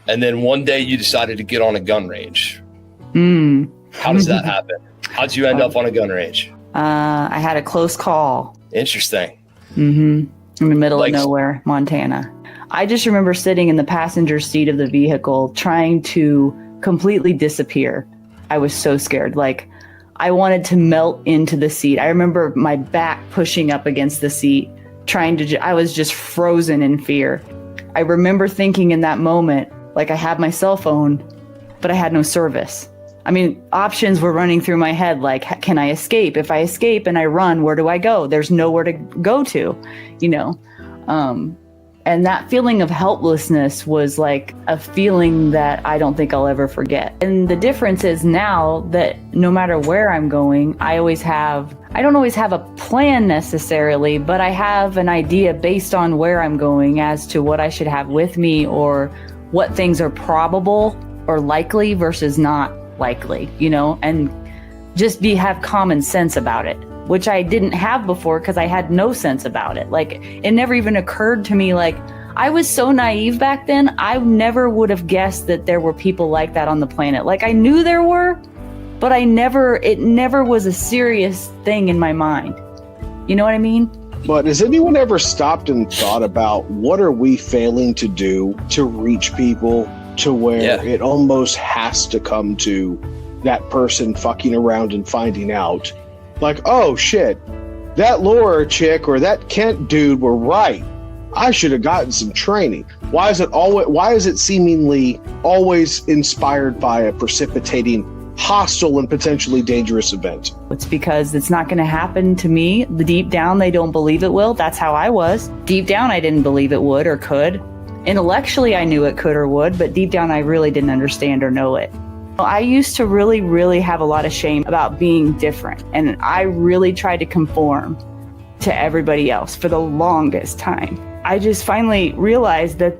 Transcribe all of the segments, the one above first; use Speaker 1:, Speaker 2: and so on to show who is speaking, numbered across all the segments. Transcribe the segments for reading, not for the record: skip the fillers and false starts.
Speaker 1: And then one day you decided to get on a gun range. How does that happen? How'd you end up on a gun range?
Speaker 2: I had a close call.
Speaker 1: Interesting.
Speaker 2: In the middle of nowhere, Montana. I just remember sitting in the passenger seat of the vehicle trying to completely disappear. I was so scared. Like, I wanted to melt into the seat. I remember my back pushing up against the seat, I was just frozen in fear. I remember thinking in that moment, like, I had my cell phone, but I had no service. I mean, options were running through my head, like, can I escape? If I escape and I run, where do I go? There's nowhere to go to, you know? And that feeling of helplessness was like a feeling that I don't think I'll ever forget. And the difference is now that no matter where I'm going, I don't always have a plan necessarily, but I have an idea based on where I'm going as to what I should have with me or what things are probable or likely versus not likely, you know, and just have common sense about it, which I didn't have before because I had no sense about it. Like, it never even occurred to me. Like, I was so naive back then. I never would have guessed that there were people like that on the planet. Like, I knew there were, but it never was a serious thing in my mind. You know what I mean?
Speaker 3: But has anyone ever stopped and thought about what are we failing to do to reach people to where it almost has to come to that person fucking around and finding out, like, oh shit, that Lora chick or that Kent dude were right. I should have gotten some training. Why is it seemingly always inspired by a precipitating hostile and potentially dangerous event?
Speaker 2: It's because it's not going to happen to me. Deep down, they don't believe it will. That's how I was. Deep down, I didn't believe it would or could. Intellectually, I knew it could or would, but deep down, I really didn't understand or know it. I used to really, really have a lot of shame about being different, and I really tried to conform to everybody else for the longest time. I just finally realized that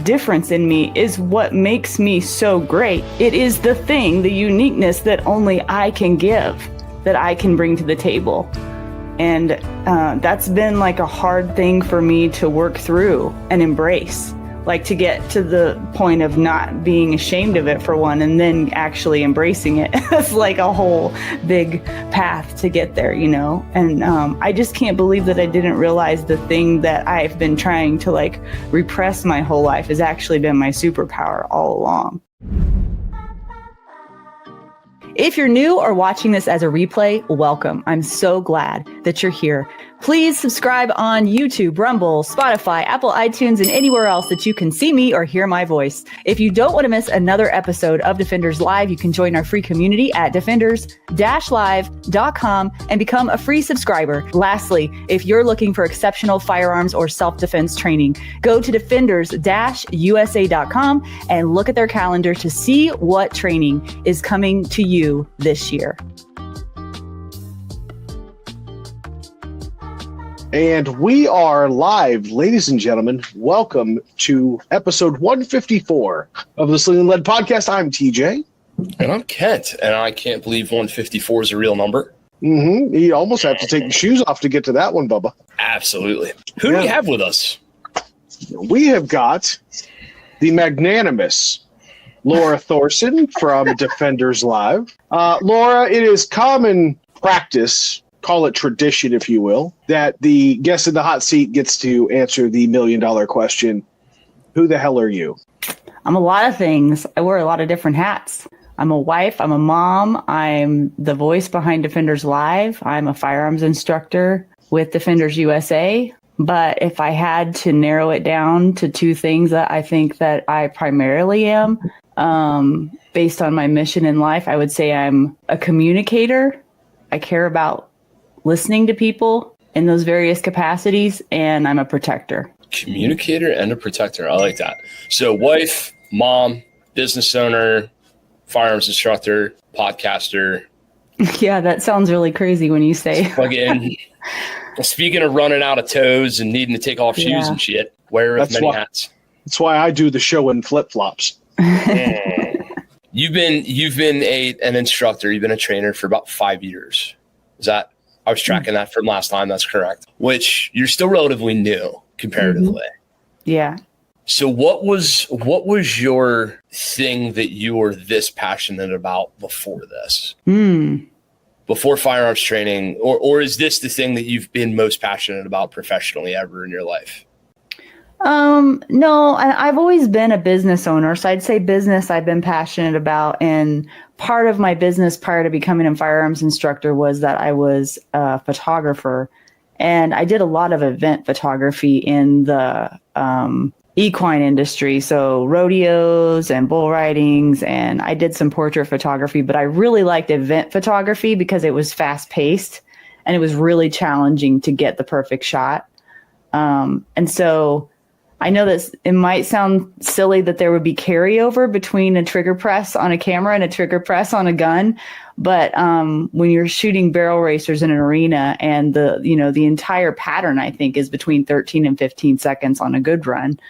Speaker 2: difference in me is what makes me so great. It is the thing, the uniqueness that only I can give, that I can bring to the table. And that's been like a hard thing for me to work through and embrace. Like, to get to the point of not being ashamed of it for one, and then actually embracing it. It's like a whole big path to get there, you know? And I just can't believe that I didn't realize the thing that I've been trying to like repress my whole life has actually been my superpower all along. If you're new or watching this as a replay, welcome. I'm so glad that you're here. Please subscribe on YouTube, Rumble, Spotify, Apple iTunes, and anywhere else that you can see me or hear my voice. If you don't want to miss another episode of Defenders Live, you can join our free community at defenders-live.com and become a free subscriber. Lastly, if you're looking for exceptional firearms or self-defense training, go to defenders-usa.com and look at their calendar to see what training is coming to you this year.
Speaker 3: And we are live, ladies and gentlemen. Welcome to episode 154 of the Sling'N Lead Podcast. I'm TJ.
Speaker 1: And I'm Kent. And I can't believe 154 is a real number.
Speaker 3: Mm-hmm. You almost have to take the shoes off to get to that one, Bubba.
Speaker 1: Absolutely. Who do we have with us?
Speaker 3: We have got the magnanimous Lora Thorson from Defenders Live. Lora, it is common practice, call it tradition, if you will, that the guest in the hot seat gets to answer the $1 million question. Who the hell are you?
Speaker 2: I'm a lot of things. I wear a lot of different hats. I'm a wife. I'm a mom. I'm the voice behind Defenders Live. I'm a firearms instructor with Defenders USA. But if I had to narrow it down to two things that I think that I primarily am, based on my mission in life, I would say I'm a communicator. I care about listening to people in those various capacities, and I'm a protector.
Speaker 1: Communicator and a protector. I like that. So wife, mom, business owner, firearms instructor, podcaster.
Speaker 2: Yeah, that sounds really crazy when you say.
Speaker 1: Again, speaking of running out of toes and needing to take off shoes and shit, wear many hats. That's
Speaker 3: why I do the show in flip-flops.
Speaker 1: You've been an instructor. You've been a trainer for about 5 years. Is that? I was tracking that from last time. That's correct. Which you're still relatively new comparatively.
Speaker 2: Yeah.
Speaker 1: So what was your thing that you were this passionate about before this? Before firearms training, or is this the thing that you've been most passionate about professionally ever in your life?
Speaker 2: No, I've always been a business owner. So I'd say business I've been passionate about. And part of my business prior to becoming a firearms instructor was that I was a photographer. And I did a lot of event photography in the equine industry. So rodeos and bull ridings. And I did some portrait photography, but I really liked event photography because it was fast paced and it was really challenging to get the perfect shot. And so I know that it might sound silly that there would be carryover between a trigger press on a camera and a trigger press on a gun. But when you're shooting barrel racers in an arena and the entire pattern, I think, is between 13 and 15 seconds on a good run.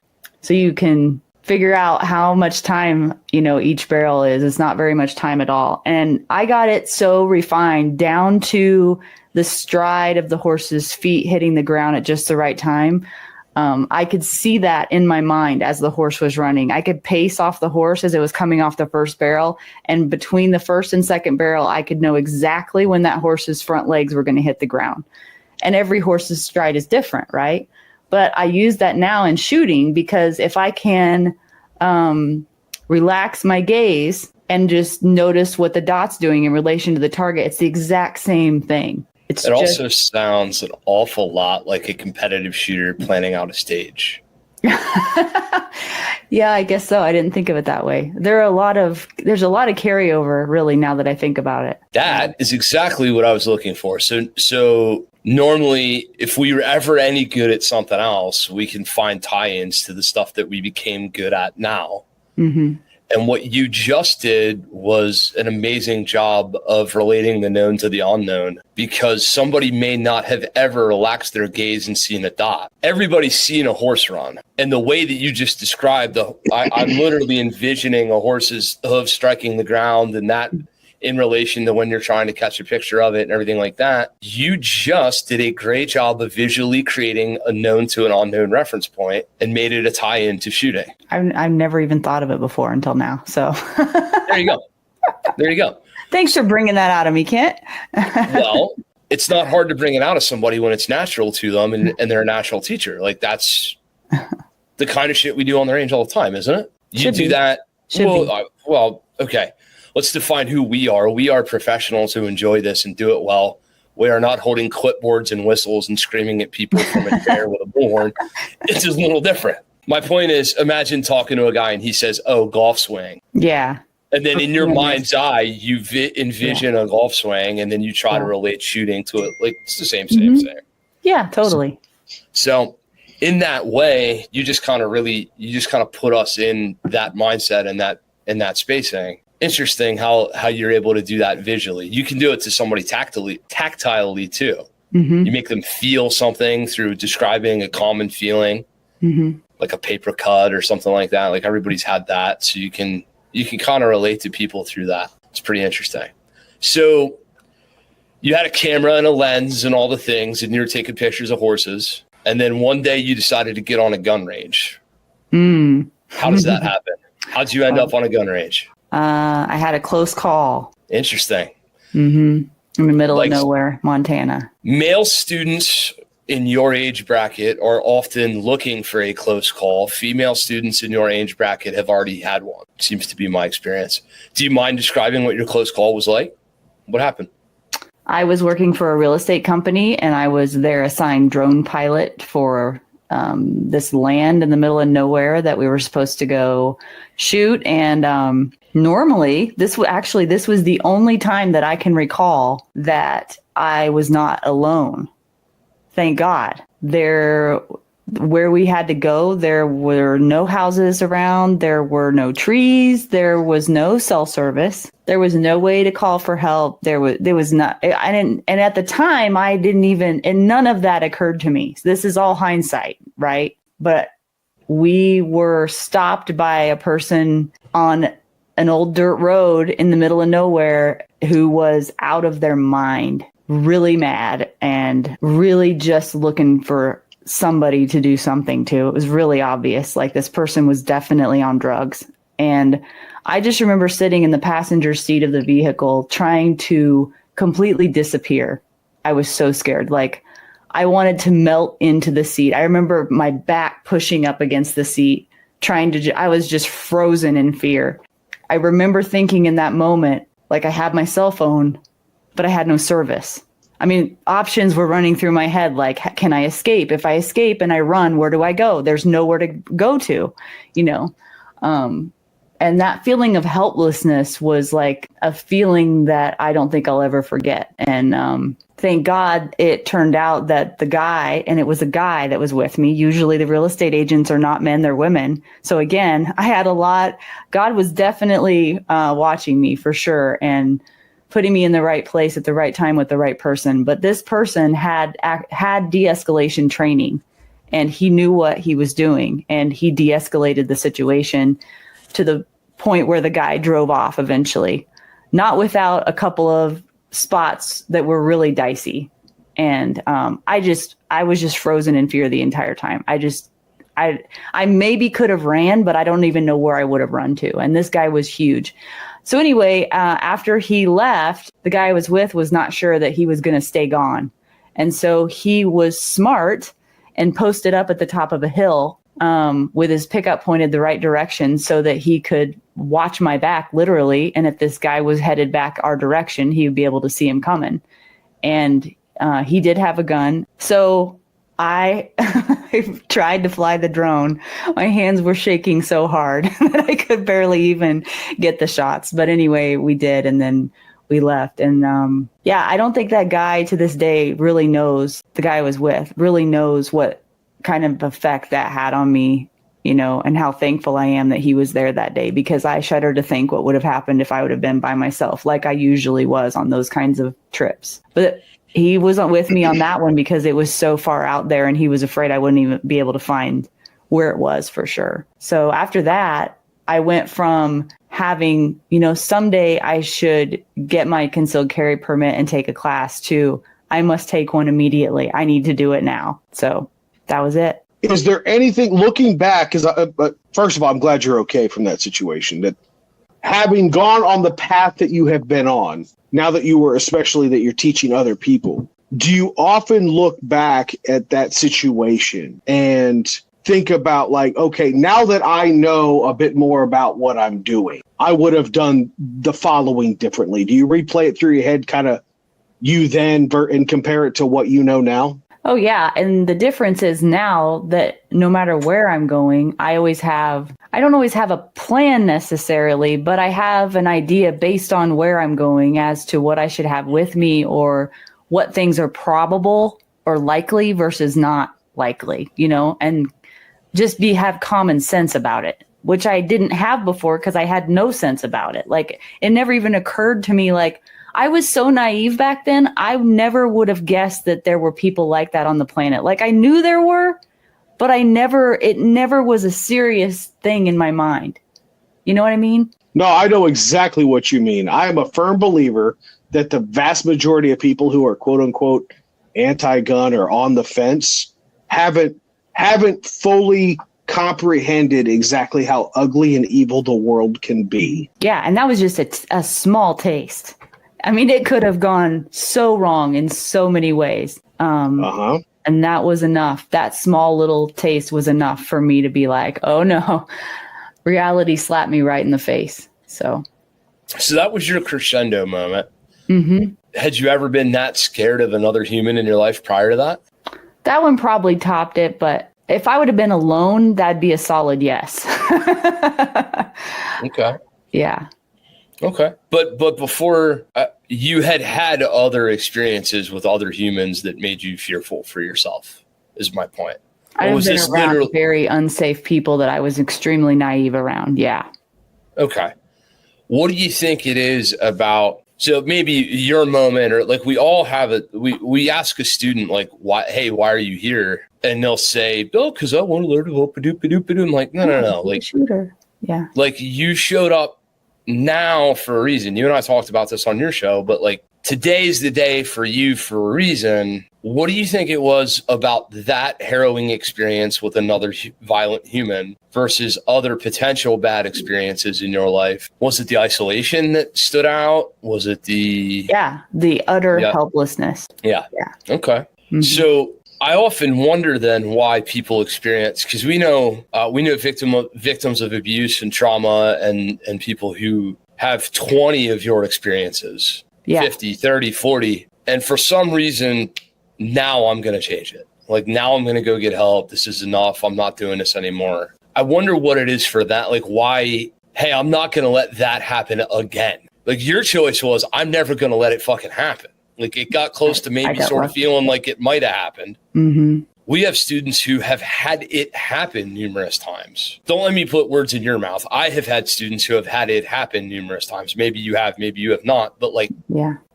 Speaker 2: So you can figure out how much time, each barrel is. It's not very much time at all. And I got it so refined down to the stride of the horse's feet hitting the ground at just the right time. I could see that in my mind as the horse was running. I could pace off the horse as it was coming off the first barrel. And between the first and second barrel, I could know exactly when that horse's front legs were going to hit the ground. And every horse's stride is different, right? But I use that now in shooting because if I can relax my gaze and just notice what the dot's doing in relation to the target, it's the exact same thing. It
Speaker 1: also sounds an awful lot like a competitive shooter planning out a stage.
Speaker 2: Yeah, I guess so. I didn't think of it that way. There's a lot of carryover, really, now that I think about it.
Speaker 1: That is exactly what I was looking for. So normally, if we were ever any good at something else, we can find tie-ins to the stuff that we became good at now. Mm-hmm. And what you just did was an amazing job of relating the known to the unknown, because somebody may not have ever relaxed their gaze and seen a dot. Everybody's seen a horse run. And the way that you just described, I'm literally envisioning a horse's hoof striking the ground, and that in relation to when you're trying to catch a picture of it and everything like that. You just did a great job of visually creating a known to an unknown reference point and made it a tie-in to shooting.
Speaker 2: I've never even thought of it before until now. So
Speaker 1: There you go. Thanks
Speaker 2: for bringing that out of me, Kent.
Speaker 1: Well, it's not hard to bring it out of somebody when it's natural to them and they're a natural teacher. Like, that's the kind of shit we do on the range all the time, isn't it? You do that. Well, okay. Let's define who we are. We are professionals who enjoy this and do it well. We are not holding clipboards and whistles and screaming at people from a chair with a bullhorn. It's just a little different. My point is, imagine talking to a guy and he says, "Oh, golf swing." Yeah. And then in your mind's eye, you envision a golf swing, and then you try to relate shooting to it. Like, it's the same thing.
Speaker 2: Yeah, totally.
Speaker 1: So in that way, you just kind of put us in that mindset and that spacing. Interesting how you're able to do that visually. You can do it to somebody tactilely too. Mm-hmm. You make them feel something through describing a common feeling, like a paper cut or something like that. Like, everybody's had that. So you can kind of relate to people through that. It's pretty interesting. So you had a camera and a lens and all the things, and you were taking pictures of horses. And then one day you decided to get on a gun range. How does that happen? How'd you end up on a gun range?
Speaker 2: I had a close call.
Speaker 1: Interesting.
Speaker 2: In the middle of nowhere, Montana.
Speaker 1: Male students in your age bracket are often looking for a close call. Female students in your age bracket have already had one. Seems to be my experience. Do you mind describing what your close call was like? What happened?
Speaker 2: I was working for a real estate company, and I was their assigned drone pilot for this land in the middle of nowhere that we were supposed to go shoot. And normally, this was the only time that I can recall that I was not alone. Thank God. Where we had to go, there were no houses around. There were no trees. There was no cell service. There was no way to call for help. There was not. I didn't. And at the time, I didn't even. And none of that occurred to me. This is all hindsight, right? But we were stopped by a person on an old dirt road in the middle of nowhere who was out of their mind, really mad, and really just looking for somebody to do something to. It was really obvious. Like, this person was definitely on drugs. And I just remember sitting in the passenger seat of the vehicle trying to completely disappear. I was so scared. Like, I wanted to melt into the seat. I remember my back pushing up against the seat, I was just frozen in fear. I remember thinking in that moment, like, I had my cell phone, but I had no service. I mean, options were running through my head. Like, can I escape? If I escape and I run, where do I go? There's nowhere to go to, you know? And that feeling of helplessness was like a feeling that I don't think I'll ever forget. And thank God it turned out that the guy, and it was a guy that was with me. Usually the real estate agents are not men, they're women. So again, I had a lot. God was definitely watching me for sure and putting me in the right place at the right time with the right person. But this person had de-escalation training, and he knew what he was doing, and he de-escalated the situation to the point where the guy drove off eventually, not without a couple of spots that were really dicey. And I was just frozen in fear the entire time. I maybe could have ran, but I don't even know where I would have run to. And this guy was huge. So anyway, after he left, the guy I was with was not sure that he was going to stay gone. And so he was smart and posted up at the top of a hill with his pickup pointed the right direction so that he could watch my back, literally. And if this guy was headed back our direction, he would be able to see him coming. And he did have a gun. So I tried to fly the drone. My hands were shaking so hard that I could barely even get the shots. But anyway, we did. And then we left. And I don't think that guy to this day really knows, the guy I was with, really knows what kind of effect that had on me, you know, and how thankful I am that he was there that day, because I shudder to think what would have happened if I would have been by myself, like I usually was on those kinds of trips. But he wasn't with me on that one because it was so far out there, and he was afraid I wouldn't even be able to find where it was for sure. So after that, I went from having, you know, someday I should get my concealed carry permit and take a class to I must take one immediately. I need to do it now. So that was it.
Speaker 3: Is there anything, looking back, but first of all, I'm glad you're okay from that situation, that having gone on the path that you have been on, now that especially that you're teaching other people, do you often look back at that situation and think about, like, okay, now that I know a bit more about what I'm doing, I would have done the following differently? Do you replay it through your head, kind of you then, and compare it to what you know now?
Speaker 2: Oh, yeah. And the difference is now that no matter where I'm going, I don't always have a plan necessarily, but I have an idea based on where I'm going as to what I should have with me, or what things are probable or likely versus not likely, you know, and just have common sense about it, which I didn't have before because I had no sense about it. Like, it never even occurred to me, like, I was so naive back then. I never would have guessed that there were people like that on the planet. Like, I knew there were, but it never was a serious thing in my mind. You know what I mean?
Speaker 3: No, I know exactly what you mean. I am a firm believer that the vast majority of people who are quote unquote anti-gun or on the fence haven't fully comprehended exactly how ugly and evil the world can be.
Speaker 2: Yeah. And that was just a small taste. I mean, it could have gone so wrong in so many ways. And that was enough. That small little taste was enough for me to be like, oh no, reality slapped me right in the face. So
Speaker 1: that was your crescendo moment.
Speaker 2: Mm-hmm.
Speaker 1: Had you ever been that scared of another human in your life prior to that?
Speaker 2: That one probably topped it, but if I would have been alone, that'd be a solid yes.
Speaker 1: Okay.
Speaker 2: Yeah.
Speaker 1: Okay. But before you had other experiences with other humans that made you fearful for yourself, is my point.
Speaker 2: I've been around very unsafe people that I was extremely naive around. Yeah.
Speaker 1: Okay. What do you think it is about? So maybe your moment, or like we all have it. We ask a student, like, why are you here? And they'll say, Bill, because I want to learn to whoop-a-doop-a-doop-a-doo. I'm like, no. Like,
Speaker 2: shooter. Yeah.
Speaker 1: Like, you showed up now for a reason. You and I talked about this on your show, but like, today's the day for you for a reason. What do you think it was about that harrowing experience with another violent human versus other potential bad experiences in your life? Was it the isolation that stood out? Was it the
Speaker 2: utter helplessness?
Speaker 1: Yeah. Okay. Mm-hmm. So I often wonder then why people experience, because we know victims of abuse and trauma and people who have 20 of your experiences, 50, 30, 40. And for some reason, now I'm going to change it. Like, now I'm going to go get help. This is enough. I'm not doing this anymore. I wonder what it is for that. Like, why, hey, I'm not going to let that happen again. Like, your choice was, I'm never going to let it fucking happen. Like, it got close to maybe sort of feeling like it might have happened. Mm-hmm. We have students who have had it happen numerous times. Don't let me put words in your mouth. I have had students who have had it happen numerous times. Maybe you have, maybe you have not. But like,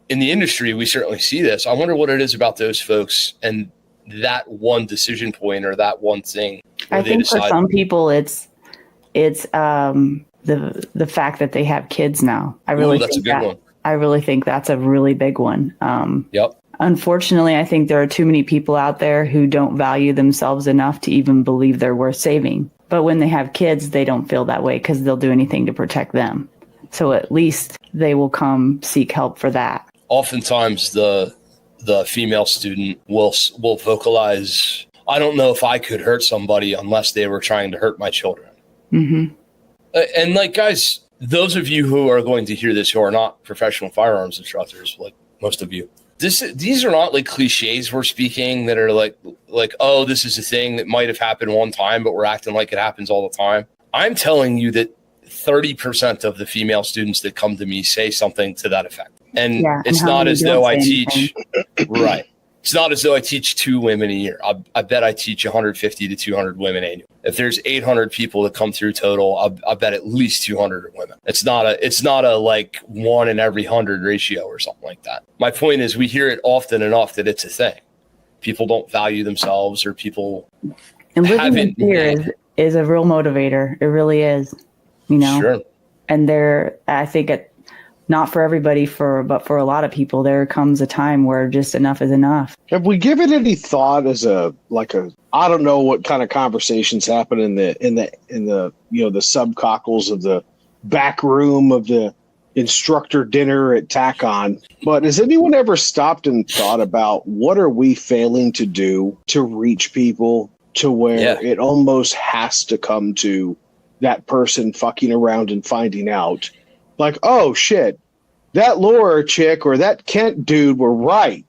Speaker 1: in the industry, we certainly see this. I wonder what it is about those folks and that one decision point or that one thing.
Speaker 2: I think for some people, it's the fact that they have kids now. I really think that's a good one. I really think that's a really big one. Unfortunately, I think there are too many people out there who don't value themselves enough to even believe they're worth saving. But when they have kids, they don't feel that way because they'll do anything to protect them. So at least they will come seek help for that.
Speaker 1: Oftentimes, the female student will vocalize, I don't know if I could hurt somebody unless they were trying to hurt my children. Mm-hmm. And like, guys, those of you who are going to hear this who are not professional firearms instructors, like most of you, these are not like cliches we're speaking that are like, oh, this is a thing that might have happened one time, but we're acting like it happens all the time. I'm telling you that 30% of the female students that come to me say something to that effect. And it's not as though I teach, right. It's not as though I teach 2 women a year. I bet I teach 150 to 200 women annually. If there's 800 people that come through total, I bet at least 200 are women. It's not a like 1 in every 100 ratio or something like that. My point is, we hear it often enough that it's a thing. People don't value themselves, or people
Speaker 2: and living in fear is a real motivator. It really is, you know.
Speaker 1: Sure. And
Speaker 2: I think not for everybody, but for a lot of people, there comes a time where just enough is enough.
Speaker 3: Have we given any thought as I don't know what kind of conversations happen in the the subcockles of the back room of the instructor dinner at TACON, but has anyone ever stopped and thought about what are we failing to do to reach people to where it almost has to come to that person fucking around and finding out? Like, oh shit, that Lora chick or that Kent dude were right.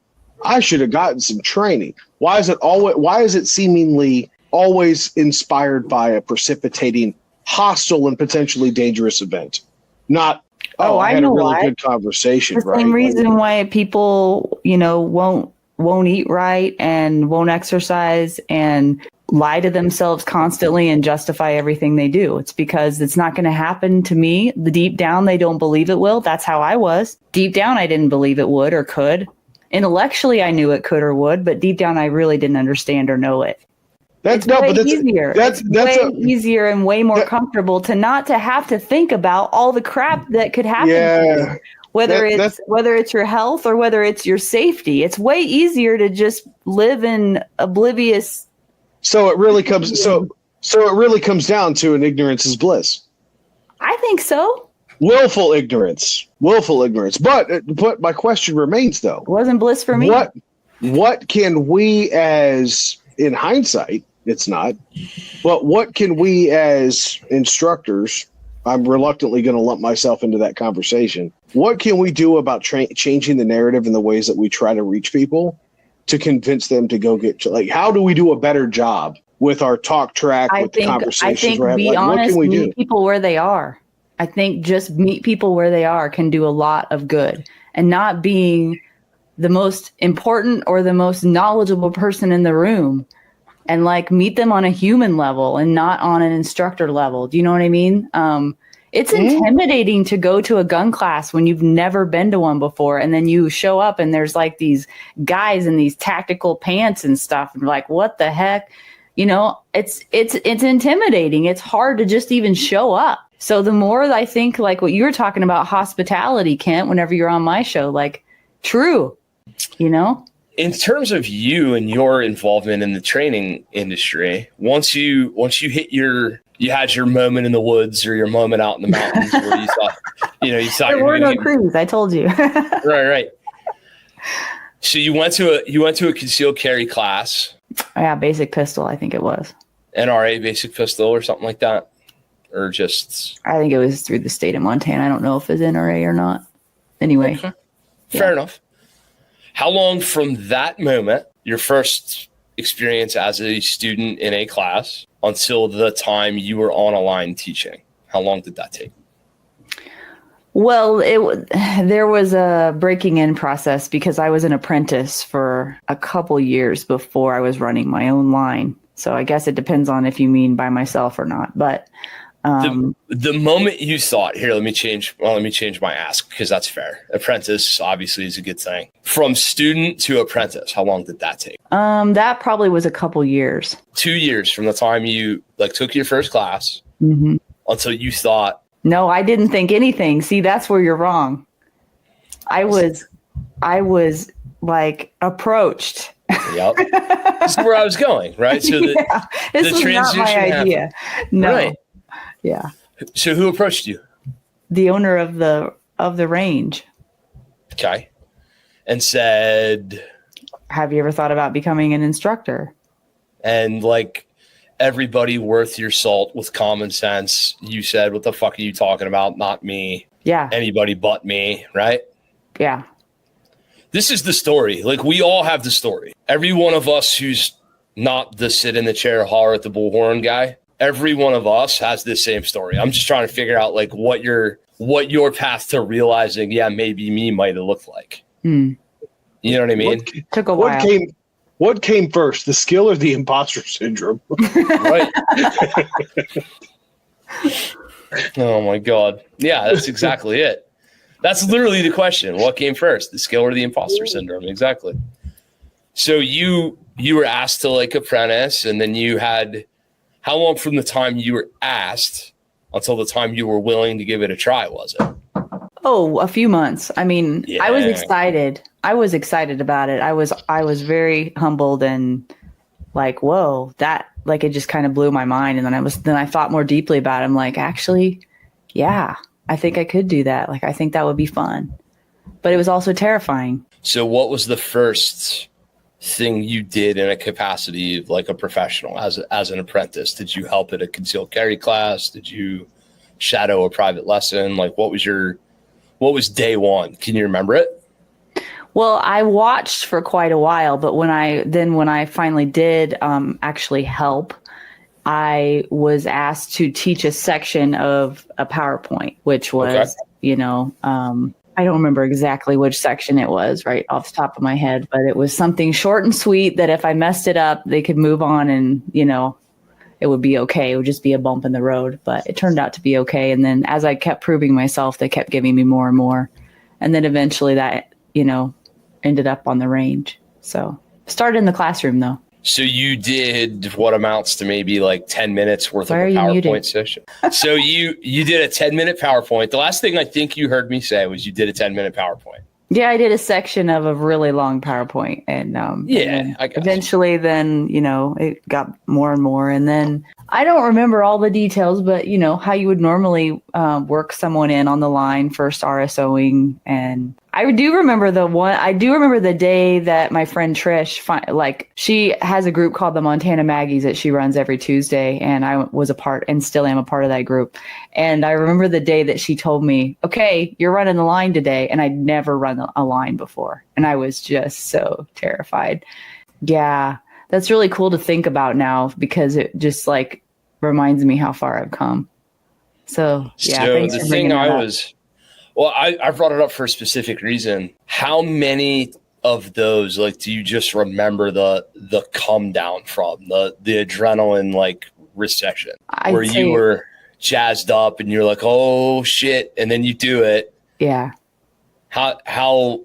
Speaker 3: I should have gotten some training. Why is it seemingly always inspired by a precipitating, hostile, and potentially dangerous event? Not, I had a really good conversation.
Speaker 2: The same reason why people, won't eat right and won't exercise and lie to themselves constantly and justify everything they do. It's because it's not going to happen to me. Deep down, they don't believe it will. That's how I was. Deep down, I didn't believe it would or could. Intellectually, I knew it could or would, but deep down, I really didn't understand or know it. It's way easier. That's easier and way more comfortable to not to have to think about all the crap that could happen to you. Whether it's your health or whether it's your safety. It's way easier to just live in oblivious.
Speaker 3: So it really comes down to an ignorance is bliss.
Speaker 2: I think so.
Speaker 3: Willful ignorance. But my question remains, though.
Speaker 2: It wasn't bliss for me.
Speaker 3: What can we, as in hindsight, it's not, but what can we as instructors, I'm reluctantly going to lump myself into that conversation. What can we do about changing the narrative in the ways that we try to reach people to convince them to go get, like, how do we do a better job with our talk track, the conversations?
Speaker 2: I think, be honest, meet people where they are. I think just meet people where they are can do a lot of good, and not being the most important or the most knowledgeable person in the room, and like meet them on a human level and not on an instructor level. Do you know what I mean? It's intimidating to go to a gun class when you've never been to one before. And then you show up and there's like these guys in these tactical pants and stuff. And you're like, what the heck? It's intimidating. It's hard to just even show up. So the more I think, like what you were talking about, hospitality, Kent, whenever you're on my show, like true,
Speaker 1: In terms of you and your involvement in the training industry, once you hit you had your moment in the woods or your moment out in the mountains where you thought
Speaker 2: there were no crews. I told you.
Speaker 1: Right. So you went to a concealed carry class.
Speaker 2: Yeah, basic pistol, I think it was.
Speaker 1: NRA basic pistol or something like that, or just.
Speaker 2: I think it was through the state of Montana. I don't know if it's NRA or not. Anyway,
Speaker 1: okay. Fair enough. How long from that moment, your first experience as a student in a class, until the time you were on a line teaching? How long did that take?
Speaker 2: Well, there was a breaking in process because I was an apprentice for a couple years before I was running my own line. So I guess it depends on if you mean by myself or not. But
Speaker 1: the moment you thought, here, let me change my ask, because that's fair. Apprentice obviously is a good thing. From student to apprentice, how long did that take?
Speaker 2: That probably was a couple years.
Speaker 1: 2 years from the time you took your first class until you thought.
Speaker 2: No, I didn't think anything. See, that's where you're wrong. I was approached.
Speaker 1: Yep. This is where I was going, right? So
Speaker 2: this was not my idea. No. Right. Yeah.
Speaker 1: So who approached you?
Speaker 2: The owner of the range.
Speaker 1: Okay. And said,
Speaker 2: have you ever thought about becoming an instructor?
Speaker 1: And everybody worth your salt with common sense, you said, what the fuck are you talking about? Not me.
Speaker 2: Yeah.
Speaker 1: Anybody but me, right?
Speaker 2: Yeah.
Speaker 1: This is the story. We all have the story. Every one of us who's not the sit in the chair, holler at the bullhorn guy, every one of us has this same story. I'm just trying to figure out what your path to realizing, yeah, maybe me might have looked like. You know what I mean?
Speaker 2: Took a while.
Speaker 3: What came first, the skill or the imposter syndrome?
Speaker 1: Right. Oh my God. Yeah, that's exactly it. That's literally the question. What came first, the skill or the imposter syndrome? Exactly. So you were asked to apprentice, and then you had, how long from the time you were asked until the time you were willing to give it a try was it?
Speaker 2: Oh, a few months. I mean, yeah. I was excited. I was excited about it. I was very humbled and whoa, that it just kind of blew my mind. And then I thought more deeply about it. I'm actually, yeah, I think I could do that. I think that would be fun, but it was also terrifying.
Speaker 1: So what was the first thing you did in a capacity of a professional as an apprentice? Did you help at a concealed carry class? Did you shadow a private lesson? What was day one? Can you remember it?
Speaker 2: Well, I watched for quite a while, but when I finally did actually help, I was asked to teach a section of a PowerPoint, which was, I don't remember exactly which section it was right off the top of my head, but it was something short and sweet that if I messed it up, they could move on and, it would be okay. It would just be a bump in the road, but it turned out to be okay. And then as I kept proving myself, they kept giving me more and more. And then eventually that, ended up on the range. So started in the classroom though.
Speaker 1: So you did what amounts to maybe 10 minutes worth of a PowerPoint session. So you did a 10-minute PowerPoint. The last thing I think you heard me say was you did a 10-minute PowerPoint.
Speaker 2: Yeah, I did a section of a really long PowerPoint, and eventually, then it got more and more, and then I don't remember all the details, but how you would normally work someone in on the line, first RSOing, and I do remember the day that my friend Trish, she has a group called the Montana Maggies that she runs every Tuesday, and I was a part and still am a part of that group. And I remember the day that she told me, okay, you're running the line today. And I'd never run a line before. And I was just so terrified. Yeah, that's really cool to think about now because it just reminds me how far I've come. So, yeah.
Speaker 1: So the thing I brought it up for a specific reason. How many of those, do you just remember the come down from the adrenaline, recession where you were jazzed up and you're oh shit. And then you do it.
Speaker 2: Yeah.
Speaker 1: How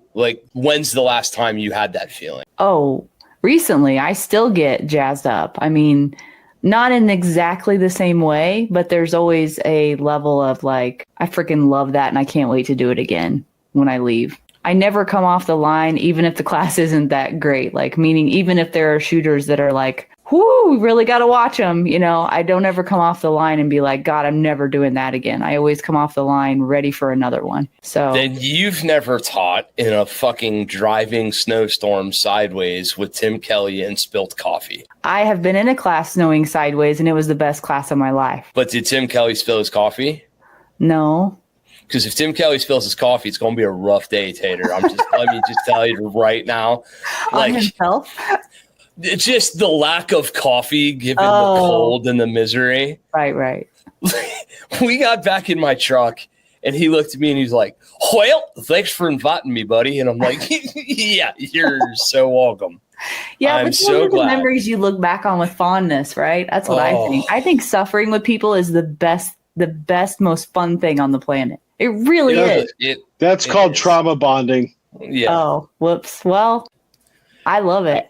Speaker 1: when's the last time you had that feeling?
Speaker 2: Oh, recently I still get jazzed up. I mean, not in exactly the same way, but there's always a level of I freaking love that and I can't wait to do it again when I leave. I never come off the line, even if the class isn't that great. Like, meaning even if there are shooters that are like, whoo, we really got to watch them. You know, I don't ever come off the line and be like, God, I'm never doing that again. I always come off the line ready for another one. So
Speaker 1: then you've never taught in a fucking driving snowstorm sideways with Tim Kelly and spilt coffee.
Speaker 2: I have been in a class snowing sideways, and it was the best class of my life.
Speaker 1: But did Tim Kelly spill his coffee?
Speaker 2: No.
Speaker 1: Because if Tim Kelly spills his coffee, it's going to be a rough day, Tater. Let me just tell you right now.
Speaker 2: On himself?
Speaker 1: It's just the lack of coffee given the cold and the misery.
Speaker 2: Right.
Speaker 1: We got back in my truck and he looked at me and he's like, well, thanks for inviting me, buddy. And I'm like, yeah, you're so welcome.
Speaker 2: Yeah,
Speaker 1: I'm
Speaker 2: but those
Speaker 1: so
Speaker 2: are the
Speaker 1: glad.
Speaker 2: Memories you look back on with fondness, right? That's what I think. I think suffering with people is the best, most fun thing on the planet. It really is.
Speaker 3: That's called trauma bonding.
Speaker 1: Yeah.
Speaker 2: Oh, whoops. Well, I love it.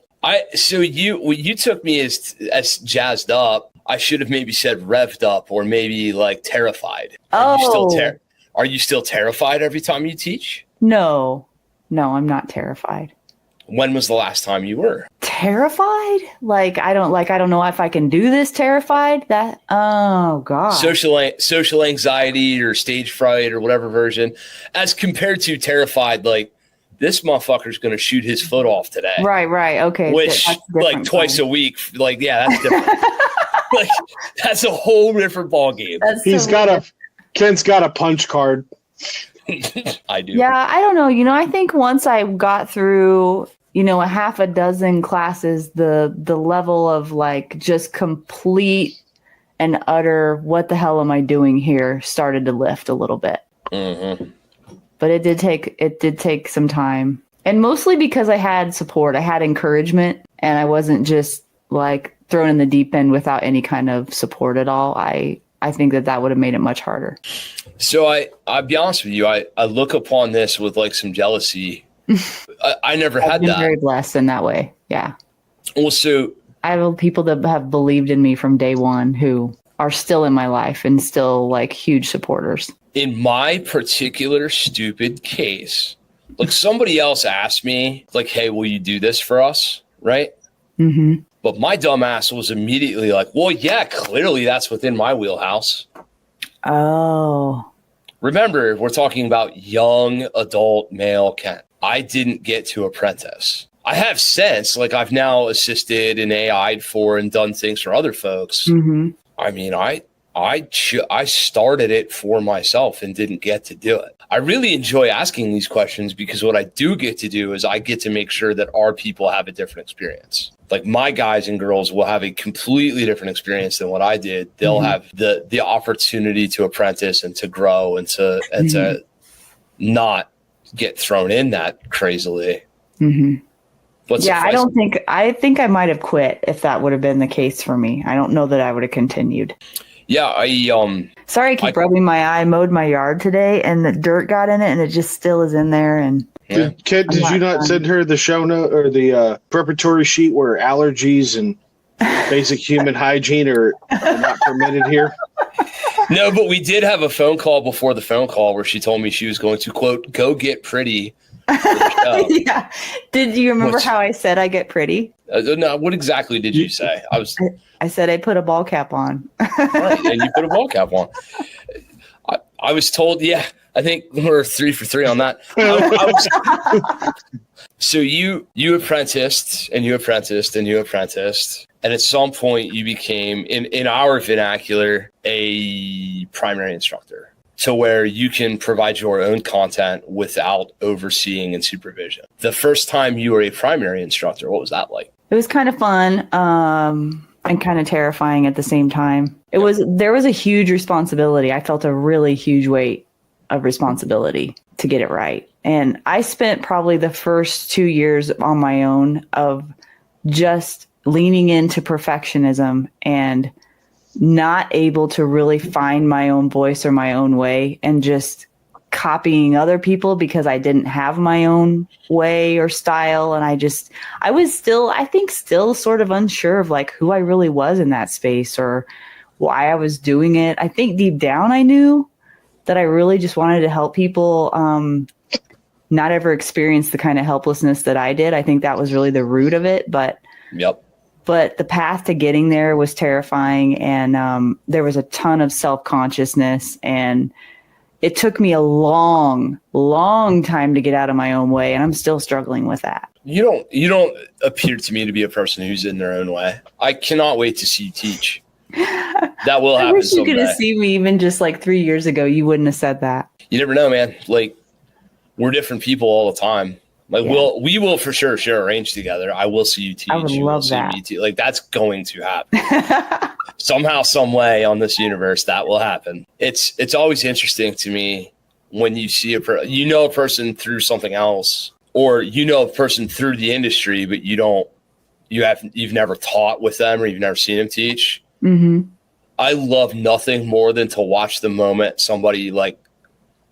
Speaker 1: So you took me as jazzed up. I should have maybe said revved up or maybe like terrified. Are you still terrified every time you teach?
Speaker 2: No, I'm not terrified.
Speaker 1: When was the last time you were
Speaker 2: terrified? I don't know if I can do this. Terrified oh God.
Speaker 1: Social anxiety or stage fright or whatever version, as compared to terrified, like this motherfucker's going to shoot his foot off today.
Speaker 2: Right. Okay.
Speaker 1: Which like twice a week. Like, yeah, that's different. Like that's a whole different ball game.
Speaker 3: Kent's got a punch card.
Speaker 1: I do.
Speaker 2: Yeah, I don't know. I think once I got through, a half a dozen classes, the level of like just complete and utter, what the hell am I doing here, started to lift a little bit. Mm-hmm. But it did take some time, and mostly because I had support, I had encouragement, and I wasn't just like thrown in the deep end without any kind of support at all. I think that would have made it much harder. So
Speaker 1: I'll be honest with you. I look upon this with like some jealousy. I never had that.
Speaker 2: Very blessed in that way. Yeah.
Speaker 1: Also,
Speaker 2: I have people that have believed in me from day one who are still in my life and still like huge supporters.
Speaker 1: In my particular stupid case, like somebody else asked me like, hey, will you do this for us? Right.
Speaker 2: Mm-hmm.
Speaker 1: But my dumb ass was immediately like, well, yeah, clearly that's within my wheelhouse.
Speaker 2: Oh.
Speaker 1: Remember, we're talking about young adult male Kent. I didn't get to apprentice. I have since, like I've now assisted and AI'd for and done things for other folks.
Speaker 2: Mm-hmm.
Speaker 1: I mean, I started it for myself and didn't get to do it. I really enjoy asking these questions because what I do get to do is I get to make sure that our people have a different experience. Like my guys and girls will have a completely different experience than what I did. They'll have the opportunity to apprentice and to grow and to not get thrown in that crazily.
Speaker 2: Mm-hmm. I think I might have quit if that would have been the case for me. I don't know that I would have continued.
Speaker 1: Yeah,
Speaker 2: Sorry, I keep rubbing my eye. I mowed my yard today, and the dirt got in it, and it just still is in there. And
Speaker 3: Kent, did you not send her the show note or the preparatory sheet where allergies and basic human hygiene are not permitted here?
Speaker 1: No, but we did have a phone call before the phone call where she told me she was going to, quote, go get pretty.
Speaker 2: Yeah. Did you remember how I said I get pretty?
Speaker 1: No. What exactly did you say?
Speaker 2: I said I put a ball cap on.
Speaker 1: Right, and you put a ball cap on. I was told, yeah, I think we're 3 for 3 on that. So you apprenticed and you apprenticed and you apprenticed. And at some point you became, in our vernacular, a primary instructor. To where you can provide your own content without overseeing and supervision. The first time you were a primary instructor, what was that like?
Speaker 2: It was kind of fun and kind of terrifying at the same time. There was a huge responsibility. I felt a really huge weight of responsibility to get it right. And I spent probably the first 2 years on my own of just leaning into perfectionism and not able to really find my own voice or my own way and just copying other people because I didn't have my own way or style. And I was still sort of unsure of like who I really was in that space or why I was doing it. I think deep down I knew that I really just wanted to help people not ever experienced the kind of helplessness that I did. I think that was really the root of it. But the path to getting there was terrifying. And there was a ton of self-consciousness. And it took me a long, long time to get out of my own way. And I'm still struggling with that.
Speaker 1: You don't appear to me to be a person who's in their own way. I cannot wait to see you teach. That will happen. I wish you could
Speaker 2: have seen me even just like 3 years ago. You wouldn't have said that.
Speaker 1: You never know, man. Like, we're different people all the time. Like, we will for sure share a range together. I will see you teach.
Speaker 2: I would love that.
Speaker 1: Like, that's going to happen. Somehow, some way on this universe, that will happen. It's always interesting to me when you see a person through something else, or a person through the industry, but you've never taught with them or you've never seen them teach.
Speaker 2: Mm-hmm.
Speaker 1: I love nothing more than to watch the moment somebody like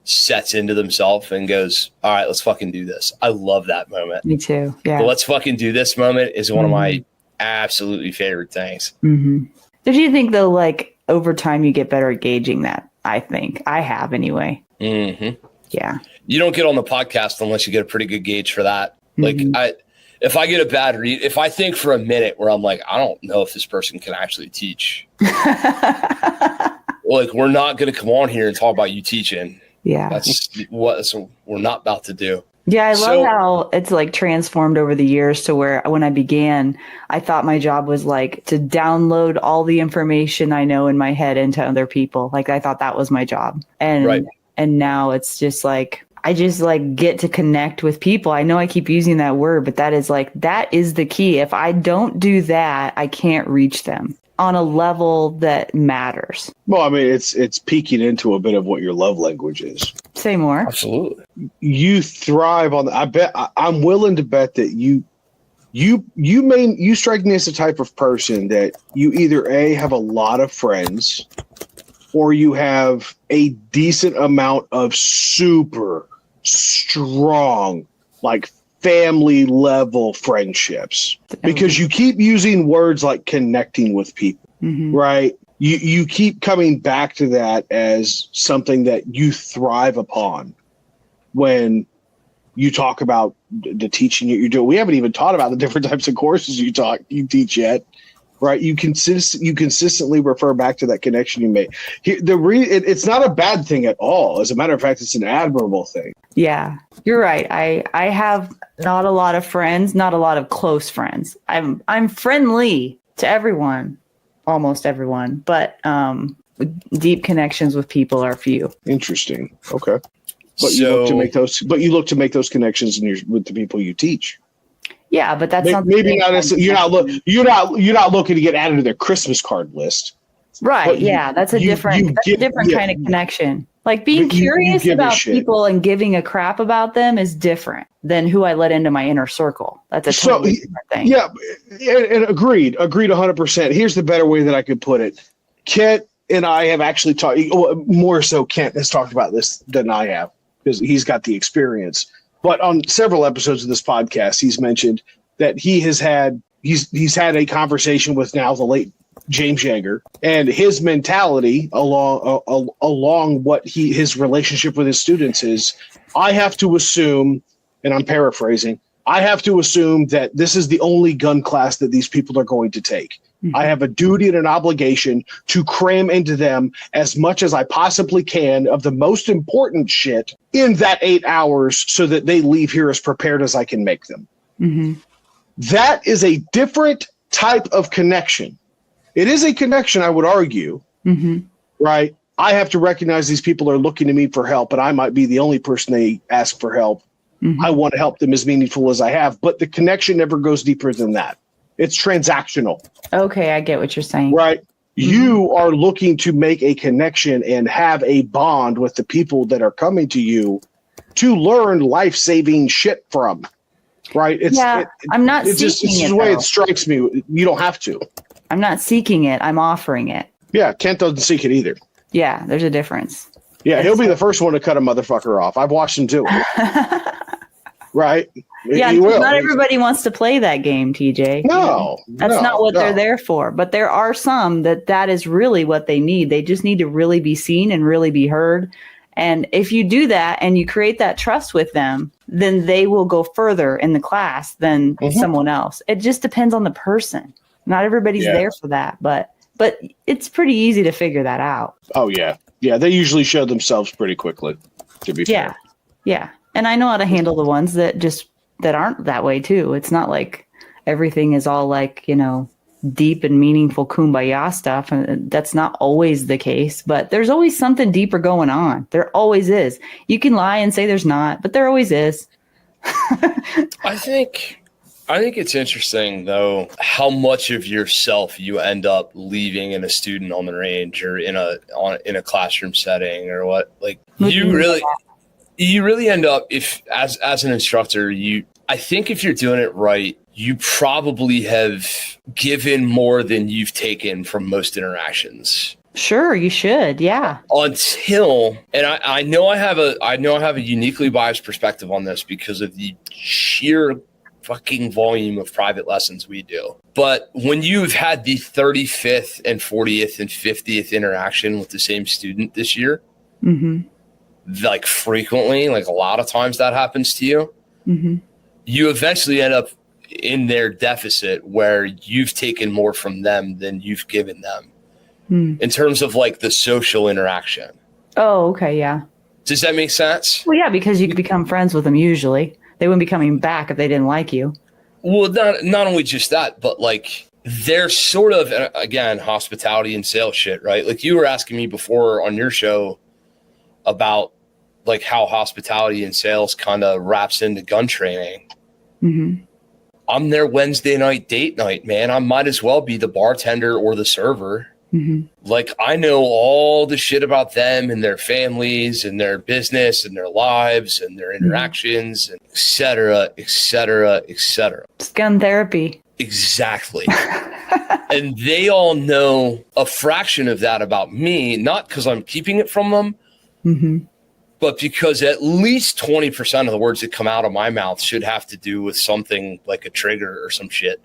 Speaker 1: sets into themselves and goes, all right, let's fucking do this. I love that moment.
Speaker 2: Me too. Yeah.
Speaker 1: The let's fucking do this moment is one of my absolutely favorite things.
Speaker 2: Mm-hmm. Do you think though, like over time you get better at gauging that? I think I have anyway.
Speaker 1: Mm-hmm.
Speaker 2: Yeah.
Speaker 1: You don't get on the podcast unless you get a pretty good gauge for that.
Speaker 2: Mm-hmm.
Speaker 1: Like if I get a bad read, if I think for a minute where I'm like, I don't know if this person can actually teach. Like, we're not going to come on here and talk about you teaching.
Speaker 2: Yeah.
Speaker 1: That's what we're not about to do.
Speaker 2: Yeah, I love how it's like transformed over the years to where when I began, I thought my job was like to download all the information I know in my head into other people. Like, I thought that was my job. And now it's just like, I just like get to connect with people. I know I keep using that word, but that is the key. If I don't do that, I can't reach them on a level that matters.
Speaker 3: Well, I mean, it's peeking into a bit of what your love language is.
Speaker 2: Say more.
Speaker 1: Absolutely. You
Speaker 3: thrive on I'm willing to bet that you strike me as the type of person that you either have a lot of friends or you have a decent amount of super strong, like family level friendships, because you keep using words like connecting with people, right? You keep coming back to that as something that you thrive upon when you talk about the teaching that you're doing. We haven't even taught about the different types of courses you teach yet. Right, you consistently refer back to that connection you made. It's not a bad thing at all. As a matter of fact, it's an admirable thing.
Speaker 2: Yeah, you're right. I have not a lot of friends, not a lot of close friends. I'm friendly to everyone, almost everyone, but deep connections with people are few.
Speaker 3: Interesting. Okay, but you look to make those connections with the people you teach.
Speaker 2: Yeah, but that's
Speaker 3: maybe not necessarily. You're not looking to get added to their Christmas card list,
Speaker 2: right? Yeah, that's a different kind of connection. Like being curious about people and giving a crap about them is different than who I let into my inner circle. That's a totally different thing.
Speaker 3: Yeah, and agreed 100%. Here's the better way that I could put it. Kent and I have actually talked. More so, Kent has talked about this than I have because he's got the experience. But on several episodes of this podcast, he's mentioned that he's had a conversation with now the late James Yeager, and his mentality along what his relationship with his students is. I have to assume, and I'm paraphrasing, I have to assume that this is the only gun class that these people are going to take. Mm-hmm. I have a duty and an obligation to cram into them as much as I possibly can of the most important shit in that 8 hours so that they leave here as prepared as I can make them.
Speaker 2: Mm-hmm.
Speaker 3: That is a different type of connection. It is a connection, I would argue, right? I have to recognize these people are looking to me for help, and I might be the only person they ask for help. Mm-hmm. I want to help them as meaningful as I have, but the connection never goes deeper than that. It's transactional.
Speaker 2: Okay, I get what you're saying.
Speaker 3: Right. Mm-hmm. You are looking to make a connection and have a bond with the people that are coming to you to learn life-saving shit from. Right?
Speaker 2: I'm not seeking it.
Speaker 3: This is the way it strikes me. You don't have to.
Speaker 2: I'm not seeking it. I'm offering it.
Speaker 3: Yeah, Kent doesn't seek it either.
Speaker 2: Yeah, there's a difference.
Speaker 3: Yeah, he'll be the first one to cut a motherfucker off. I've watched him do it. Right?
Speaker 2: Yeah, not everybody wants to play that game, TJ.
Speaker 3: No.
Speaker 2: That's not what they're there for. But there are some that is really what they need. They just need to really be seen and really be heard And if you do that and you create that trust with them, then they will go further in the class than someone else. It just depends on the person. Not everybody's there for that, but it's pretty easy to figure that out.
Speaker 3: Oh, yeah. Yeah, they usually show themselves pretty quickly, to be fair.
Speaker 2: Yeah. And I know how to handle the ones that aren't that way, too. It's not like everything is all like, deep and meaningful kumbaya stuff. And that's not always the case, but there's always something deeper going on. There always is. You can lie and say there's not, but there always is.
Speaker 1: I think it's interesting, though, how much of yourself you end up leaving in a student on the range or in a classroom setting or what. Like you really end up, if as an instructor, I think if you're doing it right, you probably have given more than you've taken from most interactions.
Speaker 2: Sure, you should. Yeah.
Speaker 1: Until, and I know I have a uniquely biased perspective on this because of the sheer fucking volume of private lessons we do. But when you've had the 35th and 40th and 50th interaction with the same student this year, like frequently, like a lot of times that happens to you, you eventually end up in their deficit where you've taken more from them than you've given them in terms of like the social interaction.
Speaker 2: Oh, okay. Yeah.
Speaker 1: Does that make sense?
Speaker 2: Well, yeah, because you could become friends with them. Usually they wouldn't be coming back if they didn't like you.
Speaker 1: Well, not only just that, but like they're sort of, again, hospitality and sales shit, right? Like you were asking me before on your show about like how hospitality and sales kind of wraps into gun training. I'm their Wednesday night date night, man. I might as well be the bartender or the server. Like I know all the shit about them and their families and their business and their lives and their interactions, and et cetera, et cetera, et cetera.
Speaker 2: It's gun therapy.
Speaker 1: Exactly. And they all know a fraction of that about me, not because I'm keeping it from them, but because at least 20% of the words that come out of my mouth should have to do with something like a trigger or some shit.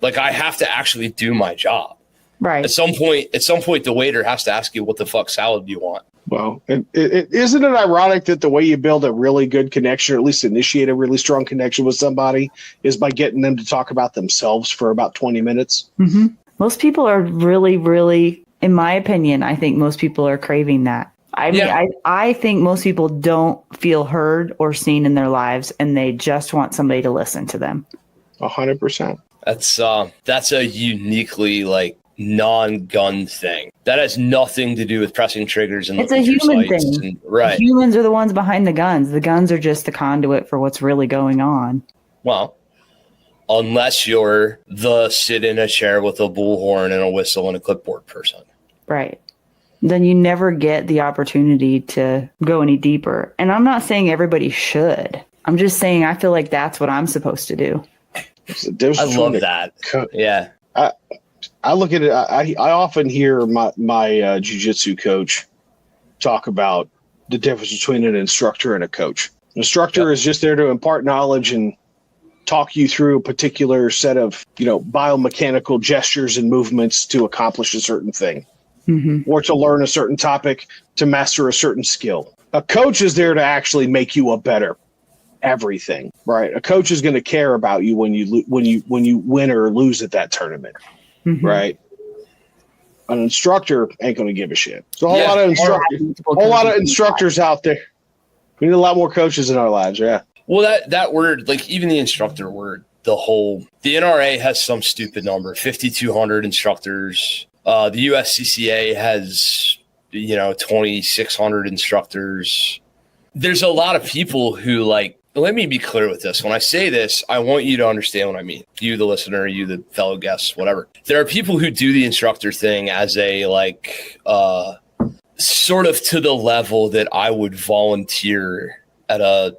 Speaker 1: Like I have to actually do my job. Right. At some point, the waiter has to ask you, what the fuck salad do you want?
Speaker 3: Well, isn't it ironic that the way you build a really good connection, or at least initiate a really strong connection with somebody, is by getting them to talk about themselves for about 20 minutes?
Speaker 2: Most people are really, really, in my opinion, I think most people are craving that. I mean, I think most people don't feel heard or seen in their lives, and they just want somebody to listen to them.
Speaker 3: 100%.
Speaker 1: That's a uniquely like non-gun thing. That has nothing to do with pressing triggers and
Speaker 2: it's a human thing.
Speaker 1: Right.
Speaker 2: Humans are the ones behind the guns. The guns are just the conduit for what's really going on.
Speaker 1: Well, unless you're the sit in a chair with a bullhorn and a whistle and a clipboard person.
Speaker 2: Right. Then you never get the opportunity to go any deeper. And I'm not saying everybody should. I'm just saying I feel like that's what I'm supposed to do.
Speaker 1: I love that. Yeah.
Speaker 3: I look at it. I often hear my jiu-jitsu coach talk about the difference between an instructor and a coach. An instructor is just there to impart knowledge and talk you through a particular set of, biomechanical gestures and movements to accomplish a certain thing. Or to learn a certain topic, to master a certain skill. A coach is there to actually make you a better everything, right? A coach is going to care about you when you win or lose at that tournament, right? An instructor ain't going to give a shit. So a whole lot of instructors out there. We need a lot more coaches in our lives, yeah.
Speaker 1: Well, that word, like even the instructor word, the NRA has some stupid number, 5,200 instructors. The USCCA has, 2,600 instructors. There's a lot of people who let me be clear with this. When I say this, I want you to understand what I mean. You, the listener, you, the fellow guests, whatever. There are people who do the instructor thing as a sort of to the level that I would volunteer at a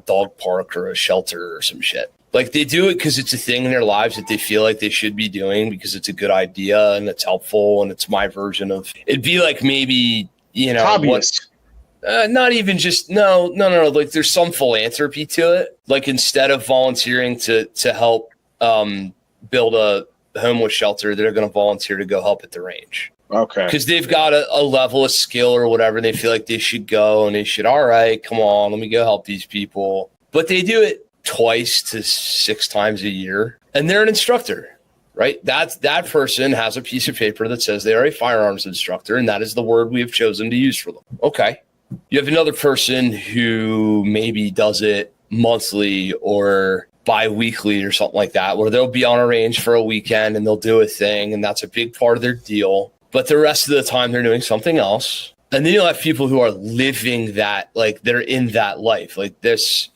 Speaker 1: dog park or a shelter or some shit. Like they do it because it's a thing in their lives that they feel like they should be doing because it's a good idea and it's helpful and it's my version of it'd be like maybe,
Speaker 3: hobbyist.
Speaker 1: Not even just no. Like there's some philanthropy to it. Like instead of volunteering to help build a homeless shelter, they're going to volunteer to go help at the range.
Speaker 3: Okay.
Speaker 1: Because they've got a level of skill or whatever. They feel like they should go and they should, all right, come on, let me go help these people. But they do it twice to 6 times a year. And they're an instructor, right? That person has a piece of paper that says they are a firearms instructor. And that is the word we have chosen to use for them. Okay. You have another person who maybe does it monthly or bi-weekly or something like that, where they'll be on a range for a weekend and they'll do a thing. And that's a big part of their deal. But the rest of the time they're doing something else. And then you'll have people who are living that, like they're in that life. Like this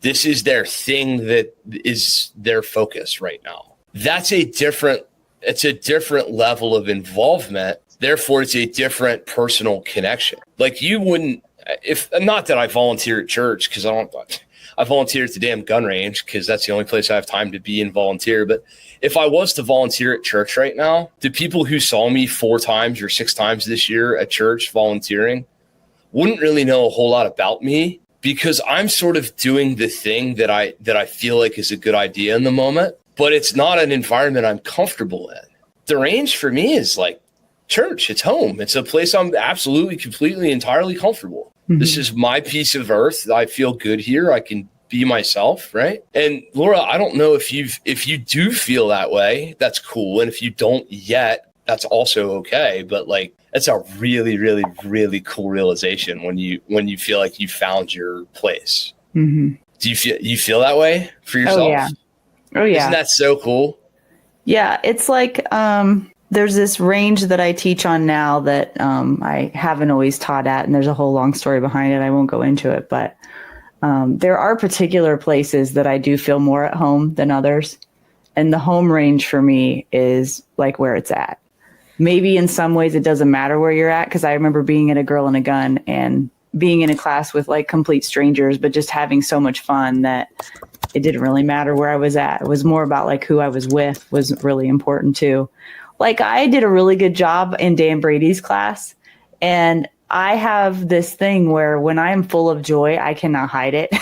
Speaker 1: is their thing, that is their focus right now. It's a different level of involvement. Therefore, it's a different personal connection. Like you wouldn't, if not that I volunteer at church, because I volunteer at the damn gun range because that's the only place I have time to be and volunteer. But if I was to volunteer at church right now, the people who saw me 4 times or 6 times this year at church volunteering wouldn't really know a whole lot about me, because I'm sort of doing the thing that I feel like is a good idea in the moment, but it's not an environment I'm comfortable in. The range for me is like church. It's home. It's a place I'm absolutely, completely, entirely comfortable. Mm-hmm. This is my piece of earth. I feel good here. I can be myself, right? And Laura, I don't know if you do feel that way, that's cool. And if you don't yet, that's also okay. But like, it's a really, really, really cool realization when you feel like you found your place. Mm-hmm. Do you feel that way for yourself?
Speaker 2: Oh yeah.
Speaker 1: Isn't that so cool?
Speaker 2: Yeah. It's like, there's this range that I teach on now that I haven't always taught at, and there's a whole long story behind it. I won't go into it, but there are particular places that I do feel more at home than others. And the home range for me is like where it's at. Maybe in some ways it doesn't matter where you're at, because I remember being at a Girl and a Gun and being in a class with like complete strangers, but just having so much fun that it didn't really matter where I was at. It was more about like who I was with was really important too. Like I did a really good job in Dan Brady's class, and I have this thing where when I'm full of joy, I cannot hide it,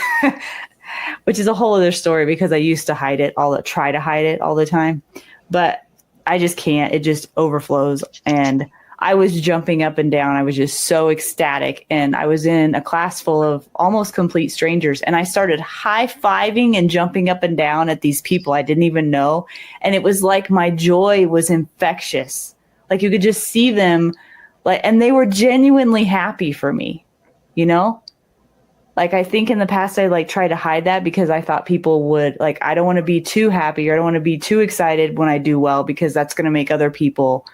Speaker 2: which is a whole other story because I used to try to hide it all the time, but I just can't. It just overflows. And I was jumping up and down. I was just so ecstatic. And I was in a class full of almost complete strangers. And I started high-fiving and jumping up and down at these people I didn't even know. And it was like my joy was infectious. Like you could just see them, and they were genuinely happy for me, you know? Like, I think in the past, I tried to hide that because I thought people would I don't want to be too happy, or I don't want to be too excited when I do well, because that's going to make other people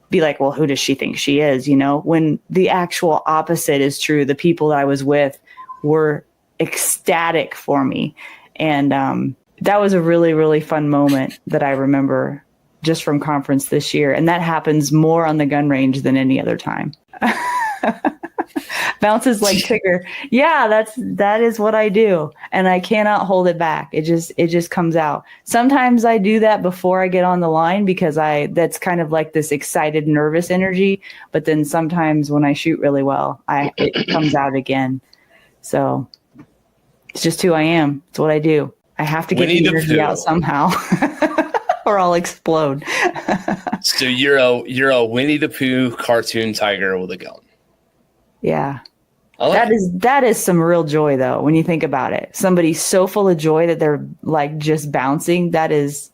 Speaker 2: be like, well, who does she think she is? You know, when the actual opposite is true. The people that I was with were ecstatic for me. And that was a really, really fun moment that I remember just from conference this year. And that happens more on the gun range than any other time. Bounces like Tigger. Yeah, that is what I do. And I cannot hold it back. It just comes out. Sometimes I do that before I get on the line because that's kind of like this excited, nervous energy. But then sometimes when I shoot really well, it comes out again. So it's just who I am. It's what I do. I have to get the energy out somehow or I'll explode.
Speaker 1: So you're a Winnie the Pooh cartoon tiger with a gun.
Speaker 2: Yeah. That is some real joy though, when you think about it. Somebody's so full of joy that they're like just bouncing. That's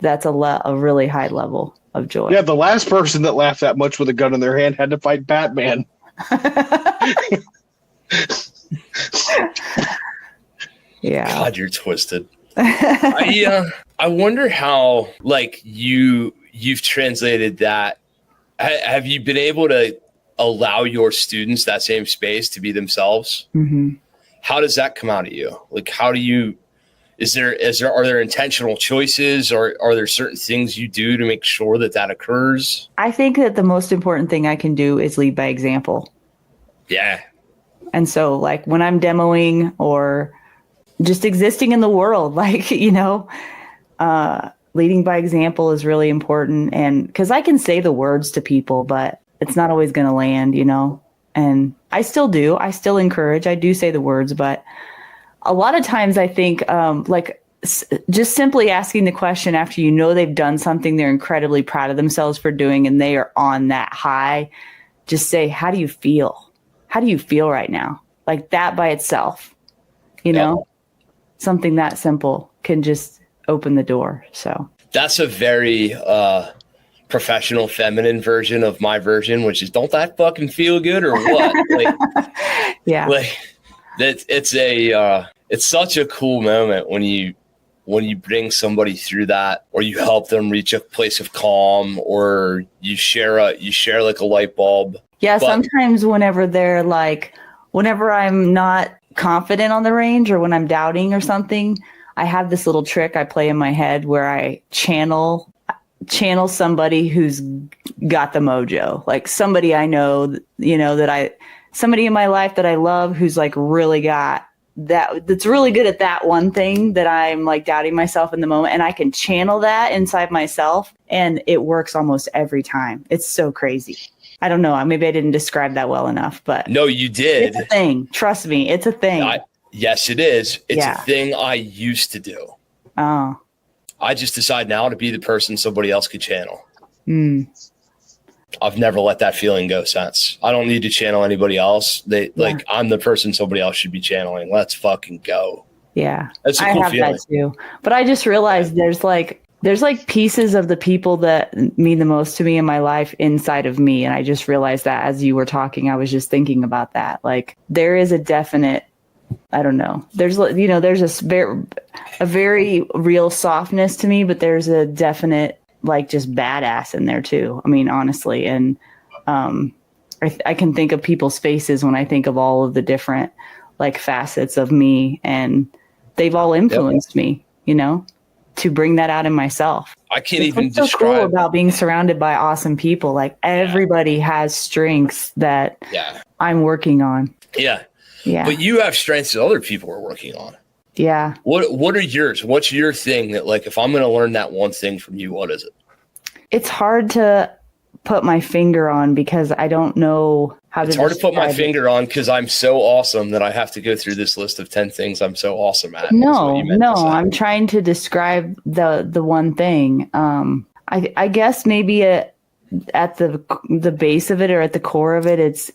Speaker 2: a really high level of joy.
Speaker 3: Yeah, the last person that laughed that much with a gun in their hand had to fight Batman.
Speaker 2: Yeah.
Speaker 1: God, you're twisted. I wonder how you've translated that. Have you been able to allow your students that same space to be themselves? Mm-hmm. How does that come out of you? Like, how do you, are there intentional choices, or are there certain things you do to make sure that occurs?
Speaker 2: I think that the most important thing I can do is lead by example.
Speaker 1: Yeah.
Speaker 2: And so like when I'm demoing or just existing in the world, leading by example is really important. And because I can say the words to people, but it's not always going to land, and I still do. I still encourage. I do say the words, but a lot of times I think just simply asking the question after you know they've done something they're incredibly proud of themselves for doing and they are on that high, just say, how do you feel? How do you feel right now? Like that by itself, you know, something that simple can just open the door. So
Speaker 1: that's a very professional feminine version of my version, which is, don't that fucking feel good or what? Like,
Speaker 2: yeah,
Speaker 1: like it's such a cool moment when you bring somebody through that, or you help them reach a place of calm, or you share like a light bulb.
Speaker 2: Yeah. But sometimes whenever I'm not confident on the range or when I'm doubting or something, I have this little trick I play in my head where I channel somebody who's got the mojo, like somebody I know, you know, somebody in my life that I love who's like really got that's really good at that one thing that I'm like doubting myself in the moment, and I can channel that inside myself and it works almost every time. It's so crazy. I don't know. Maybe I didn't describe that well enough, but
Speaker 1: no, you did.
Speaker 2: It's a thing. Trust me. It's a thing.
Speaker 1: Yes, it is. It's a thing I used to do.
Speaker 2: Oh,
Speaker 1: I just decide now to be the person somebody else could channel.
Speaker 2: Mm.
Speaker 1: I've never let that feeling go since. I don't need to channel anybody else. Like I'm the person somebody else should be channeling. Let's fucking go.
Speaker 2: Yeah.
Speaker 1: That's a cool
Speaker 2: I have
Speaker 1: feeling.
Speaker 2: that too. But I just realized there's like pieces of the people that mean the most to me in my life inside of me. And I just realized that as you were talking, I was just thinking about that. Like there is a definite, I don't know. There's a very real softness to me, but there's a definite like just badass in there too. I mean, honestly. And I can think of people's faces when I think of all of the different like facets of me, and they've all influenced me, you know, to bring that out in myself.
Speaker 1: I can't even
Speaker 2: describe. What's so cool about being surrounded by awesome people. Like everybody has strengths that I'm working on.
Speaker 1: Yeah.
Speaker 2: Yeah.
Speaker 1: But you have strengths that other people are working on.
Speaker 2: Yeah.
Speaker 1: What are yours? What's your thing that, like, if I'm going to learn that one thing from you, what is it?
Speaker 2: It's hard to put my finger on because I don't know how to.
Speaker 1: It's hard to put my finger on because I'm so awesome that I have to go through this list of 10 things I'm so awesome at.
Speaker 2: No, I'm trying to describe the one thing. I guess maybe at the base of it or at the core of it, it's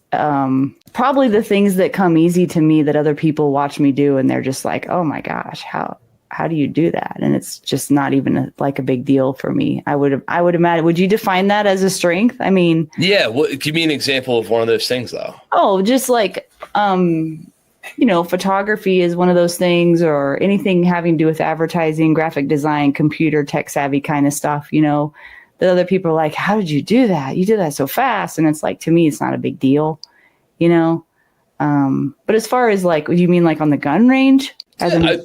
Speaker 2: probably the things that come easy to me that other people watch me do, and they're just like, oh my gosh, how do you do that? And it's just not even a big deal for me. I would imagine. Would you define that as a strength? I mean,
Speaker 1: yeah. Give me an example of one of those things, though.
Speaker 2: Oh, just like photography is one of those things, or anything having to do with advertising, graphic design, computer, tech savvy kind of stuff. You know, that other people are like, how did you do that? You did that so fast. And it's like, to me, it's not a big deal, you know? But as far as like, you mean like on the gun range?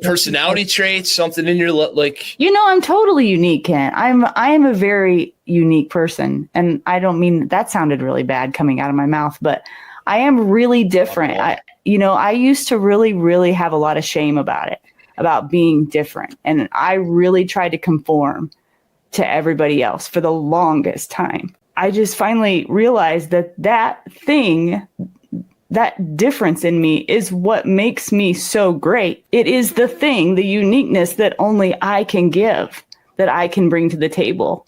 Speaker 1: Personality traits, something in your like.
Speaker 2: You know, I'm totally unique, Kent. I am a very unique person, and I don't mean that sounded really bad coming out of my mouth, but I am really different. I used to really, really have a lot of shame about it, about being different, and I really tried to conform to everybody else for the longest time. I just finally realized that difference in me is what makes me so great. It is the thing, the uniqueness that only I can give, that I can bring to the table.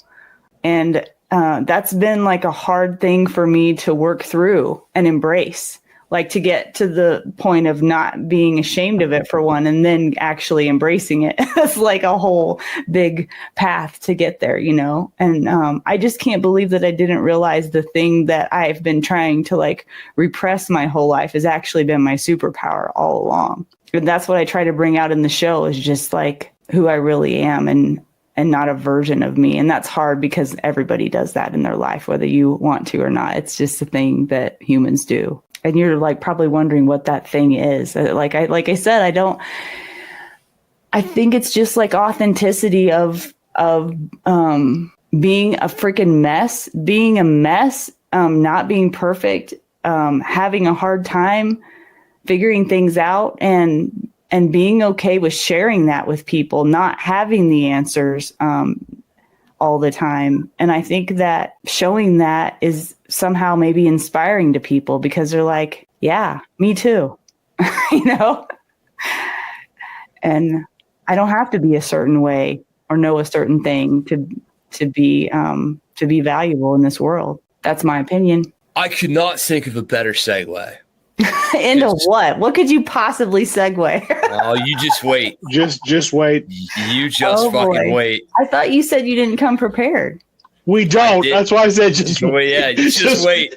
Speaker 2: And that's been like a hard thing for me to work through and embrace, like to get to the point of not being ashamed of it for one, and then actually embracing it. It's like a whole big path to get there, you know? And I just can't believe that I didn't realize the thing that I've been trying to like repress my whole life has actually been my superpower all along. And that's what I try to bring out in the show, is just like who I really am, and not a version of me. And that's hard because everybody does that in their life, whether you want to or not. It's just a thing that humans do. And you're like probably wondering what that thing is. Like I said, I think it's just like authenticity of being a freaking mess, being a mess, not being perfect, having a hard time figuring things out, and being okay with sharing that with people, not having the answers all the time. And I think that showing that is somehow maybe inspiring to people, because they're like, yeah, me too, you know? And I don't have to be a certain way or know a certain thing to be valuable in this world. That's my opinion.
Speaker 1: I could not think of a better segue.
Speaker 2: Into what? What could you possibly segue?
Speaker 1: Oh, you just wait.
Speaker 3: Just wait.
Speaker 1: You just fucking wait.
Speaker 2: I thought you said you didn't come prepared.
Speaker 3: We don't. That's why I said just
Speaker 1: wait. Yeah, just wait.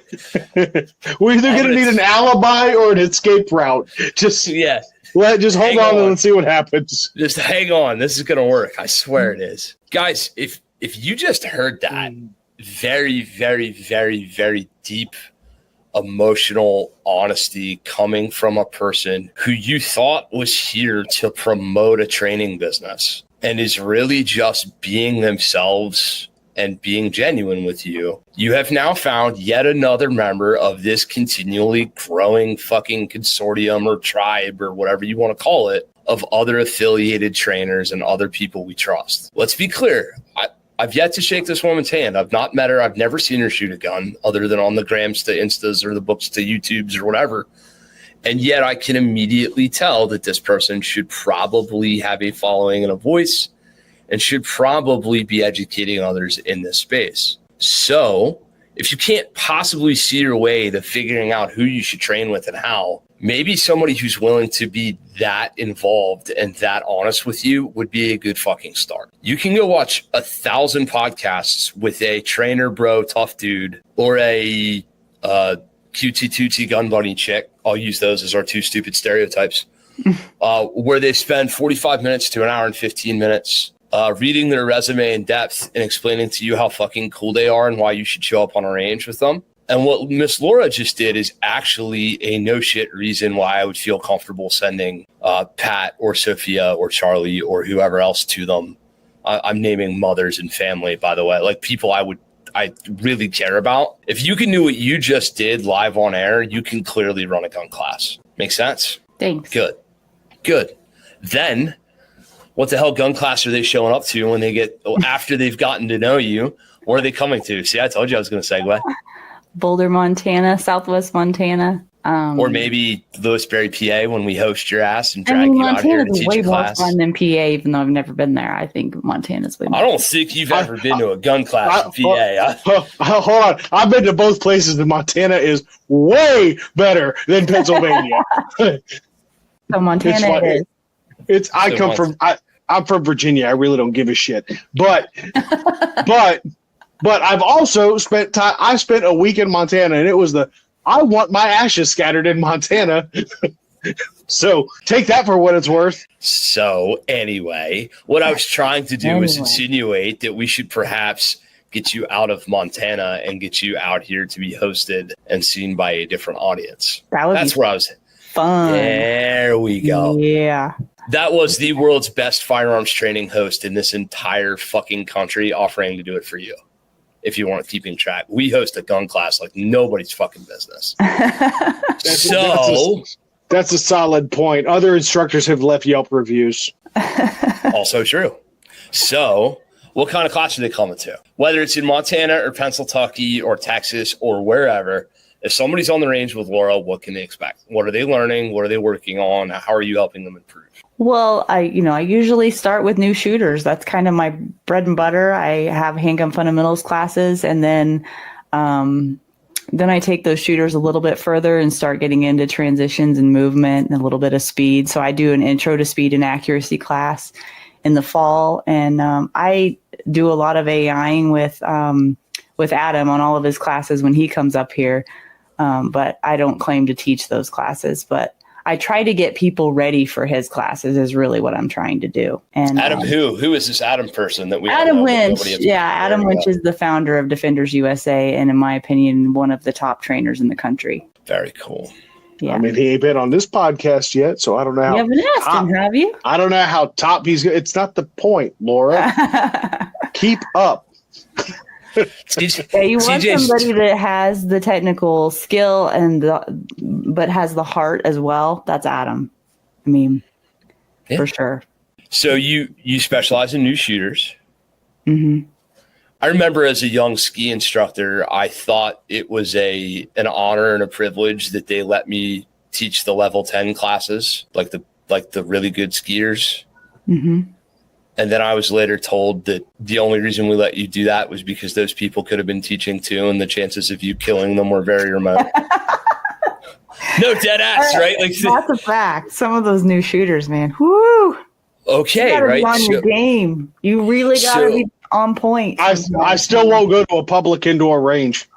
Speaker 3: We're either going to need an alibi or an escape route. Just hold on and let's see what happens.
Speaker 1: Just hang on. This is going to work. I swear it is. Guys, if you just heard that very, very, very, very deep emotional honesty coming from a person who you thought was here to promote a training business and is really just being themselves and being genuine with you, you have now found yet another member of this continually growing fucking consortium or tribe or whatever you want to call it of other affiliated trainers and other people we trust. Let's be clear. I've yet to shake this woman's hand. I've not met her. I've never seen her shoot a gun other than on the grams to Instas or the books to YouTubes or whatever. And yet I can immediately tell that this person should probably have a following and a voice and should probably be educating others in this space. So if you can't possibly see your way to figuring out who you should train with and how, maybe somebody who's willing to be that involved and that honest with you would be a good fucking start. You can go watch 1,000 podcasts with a trainer bro, tough dude, or a QT2T gun bunny chick. I'll use those as our two stupid stereotypes, where they spend 45 minutes to an hour and 15 minutes reading their resume in depth and explaining to you how fucking cool they are and why you should show up on a range with them. And what Miss Lora just did is actually a no shit reason why I would feel comfortable sending Pat or Sophia or Charlie or whoever else to them. I'm naming mothers and family, by the way, like people I really care about. If you can do what you just did live on air, you can clearly run a gun class. Make sense?
Speaker 2: Thanks.
Speaker 1: Good. Then what the hell gun class are they showing up to when they get after they've gotten to know you? Where are they coming to? See, I told you I was going to segue.
Speaker 2: Boulder, Montana, Southwest Montana.
Speaker 1: Or maybe Lewisberry, PA, when we host your ass and drag you out here to teach a class.
Speaker 2: Montana's way more fun than PA, even though I've never been there. I think Montana's way more
Speaker 1: I don't think you've ever been to a gun class in PA.
Speaker 3: Hold on. I've been to both places, and Montana is way better than Pennsylvania.
Speaker 2: So Montana is.
Speaker 3: I'm from Virginia. I really don't give a shit. But I've also spent time. I spent a week in Montana, and it was I want my ashes scattered in Montana. So take that for what it's worth.
Speaker 1: So anyway, what I was trying to do is insinuate that we should perhaps get you out of Montana and get you out here to be hosted and seen by a different audience. That's where I was.
Speaker 2: Fun.
Speaker 1: There we go.
Speaker 2: Yeah.
Speaker 1: That was the world's best firearms training host in this entire fucking country offering to do it for you. If you weren't keeping track, we host a gun class like nobody's fucking business.
Speaker 3: That's a solid point. Other instructors have left Yelp reviews.
Speaker 1: Also true. So what kind of class are they coming to? Whether it's in Montana or Pennsylvania or Texas or wherever, if somebody's on the range with Lora, what can they expect? What are they learning? What are they working on? How are you helping them improve?
Speaker 2: Well, I usually start with new shooters. That's kind of my bread and butter. I have handgun fundamentals classes, and then I take those shooters a little bit further and start getting into transitions and movement and a little bit of speed. So I do an intro to speed and accuracy class in the fall, and I do a lot of AIing with Adam on all of his classes when he comes up here. But I don't claim to teach those classes, but I try to get people ready for his classes is really what I'm trying to do. And
Speaker 1: Adam, who is this Adam person that we?
Speaker 2: Adam Winch. Yeah, Adam Winch is the founder of Defenders USA, and in my opinion, one of the top trainers in the country.
Speaker 1: Very cool.
Speaker 2: Yeah.
Speaker 3: I mean, he ain't been on this podcast yet, so I don't know how.
Speaker 2: You haven't asked him, have you?
Speaker 3: I don't know how top he's. It's not the point, Lora. Keep up.
Speaker 2: Yeah, you want somebody that has the technical skill but has the heart as well. That's Adam. I mean, for sure.
Speaker 1: So you specialize in new shooters.
Speaker 2: Mm-hmm.
Speaker 1: I remember as a young ski instructor, I thought it was an honor and a privilege that they let me teach the level 10 classes, like the really good skiers.
Speaker 2: Mm-hmm.
Speaker 1: And then I was later told that the only reason we let you do that was because those people could have been teaching too, and the chances of you killing them were very remote. No, dead ass, right? Like,
Speaker 2: that's a fact. Some of those new shooters, man. Whoo!
Speaker 1: Okay,
Speaker 2: you
Speaker 1: right?
Speaker 2: Be on your game. You really got to be on point.
Speaker 3: I still won't go to a public indoor range.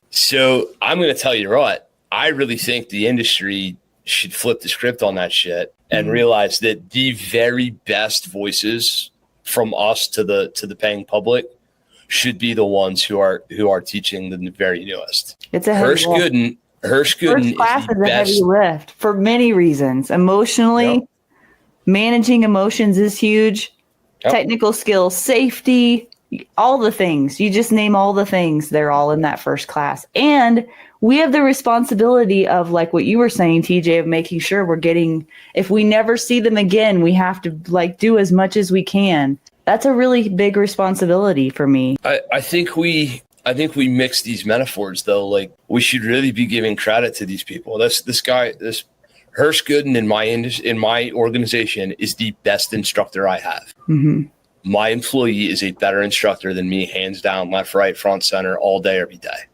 Speaker 1: So I'm going to tell you what, I really think the industry should flip the script on that shit and realize that the very best voices from us to the paying public should be the ones who are teaching the very newest.
Speaker 2: It's a heavy lift.
Speaker 1: Hirsch Gooden
Speaker 2: class
Speaker 1: is the
Speaker 2: a
Speaker 1: best.
Speaker 2: heavy lift for many reasons. Emotionally, managing emotions is huge. Yep. Technical skills, safety, all the things. You just name all the things. They're all in that first class. And we have the responsibility of, like what you were saying, TJ, of making sure we're getting, if we never see them again, we have to do as much as we can. That's a really big responsibility for me.
Speaker 1: I think we mix these metaphors though. Like, we should really be giving credit to these people. This Hirsch Gooden in my organization is the best instructor I have. Mm-hmm. My employee is a better instructor than me, hands down, left, right, front, center, all day, every day.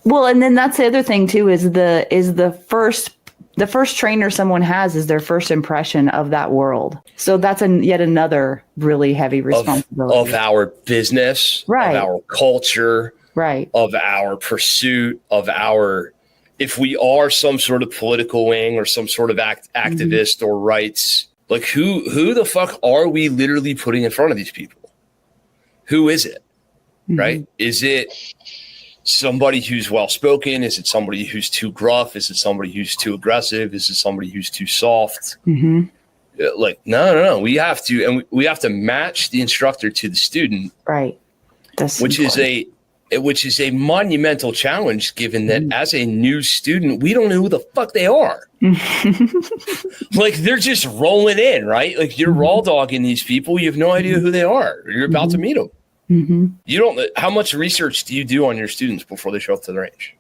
Speaker 2: Well, and then that's the other thing too, is the first trainer someone has is their first impression of that world. So that's yet another really heavy responsibility
Speaker 1: of our business,
Speaker 2: right,
Speaker 1: of our culture,
Speaker 2: right,
Speaker 1: of our pursuit, of our, if we are some sort of political wing or some sort of activist or rights, like who the fuck are we literally putting in front of these people? Who is it? Right? Is it somebody who's well-spoken? Is it somebody who's too gruff? Is it somebody who's too aggressive? Is it somebody who's too soft? Like, no. We have to match the instructor to the student. Right. That's which is a monumental challenge, given that as a new student, we don't know who the fuck they are. Like, they're just rolling in, right? Like, you're raw dogging these people. You have no idea who they are. You're about to meet them. You don't. How much research do you do on your students before they show up to the range?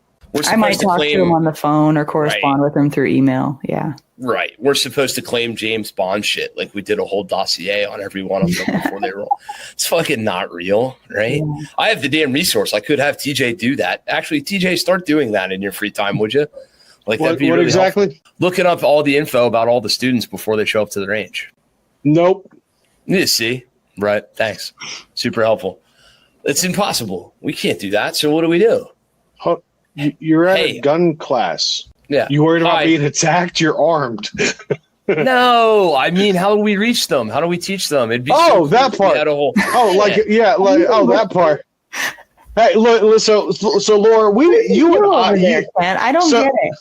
Speaker 2: I might talk to them on the phone or correspond with them through email. Yeah.
Speaker 1: Right. We're supposed to claim James Bond shit. Like, we did a whole dossier on every one of them before they roll. It's fucking not real, right? Yeah. I have the damn resource. I could have TJ do that. Actually, TJ, start doing that in your free time, would you? Like, that'd be really exactly helpful. Looking up all the info about all the students before they show up to the range.
Speaker 3: Nope.
Speaker 1: You see? Right. Thanks. Super helpful. It's impossible. We can't do that. So what do we do?
Speaker 3: You're at a gun class.
Speaker 1: Yeah.
Speaker 3: You worried about being attacked? You're armed.
Speaker 1: No, I mean, how do we reach them? How do we teach them? It'd be
Speaker 3: that part. That part. Hey, look. So Laura, you and I,
Speaker 2: I don't get it.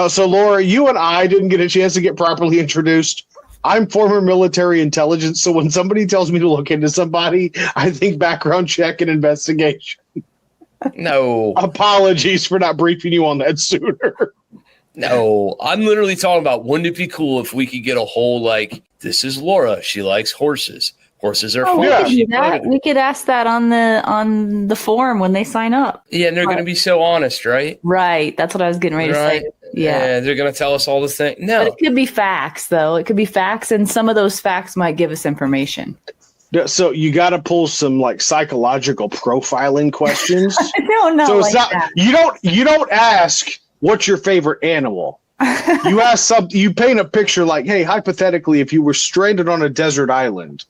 Speaker 3: So Laura, you and I didn't get a chance to get properly introduced. I'm former military intelligence, so when somebody tells me to look into somebody, I think background check and investigation.
Speaker 1: No.
Speaker 3: Apologies for not briefing you on that sooner.
Speaker 1: No, I'm literally talking about, wouldn't it be cool if we could get a whole, like, this is Laura, she likes horses. Horses are fun.
Speaker 2: We could ask that on the form when they sign up.
Speaker 1: Yeah, and they're going to be so honest, right?
Speaker 2: Right. That's what I was getting ready to say. Yeah,
Speaker 1: they're going to tell us all the things. No.
Speaker 2: But it could be facts, though. It could be facts, and some of those facts might give us information.
Speaker 3: So you got to pull some, like, psychological profiling questions.
Speaker 2: No.
Speaker 3: So it's not that. You don't ask what's your favorite animal. You ask something. You paint a picture like, hey, hypothetically, if you were stranded on a desert island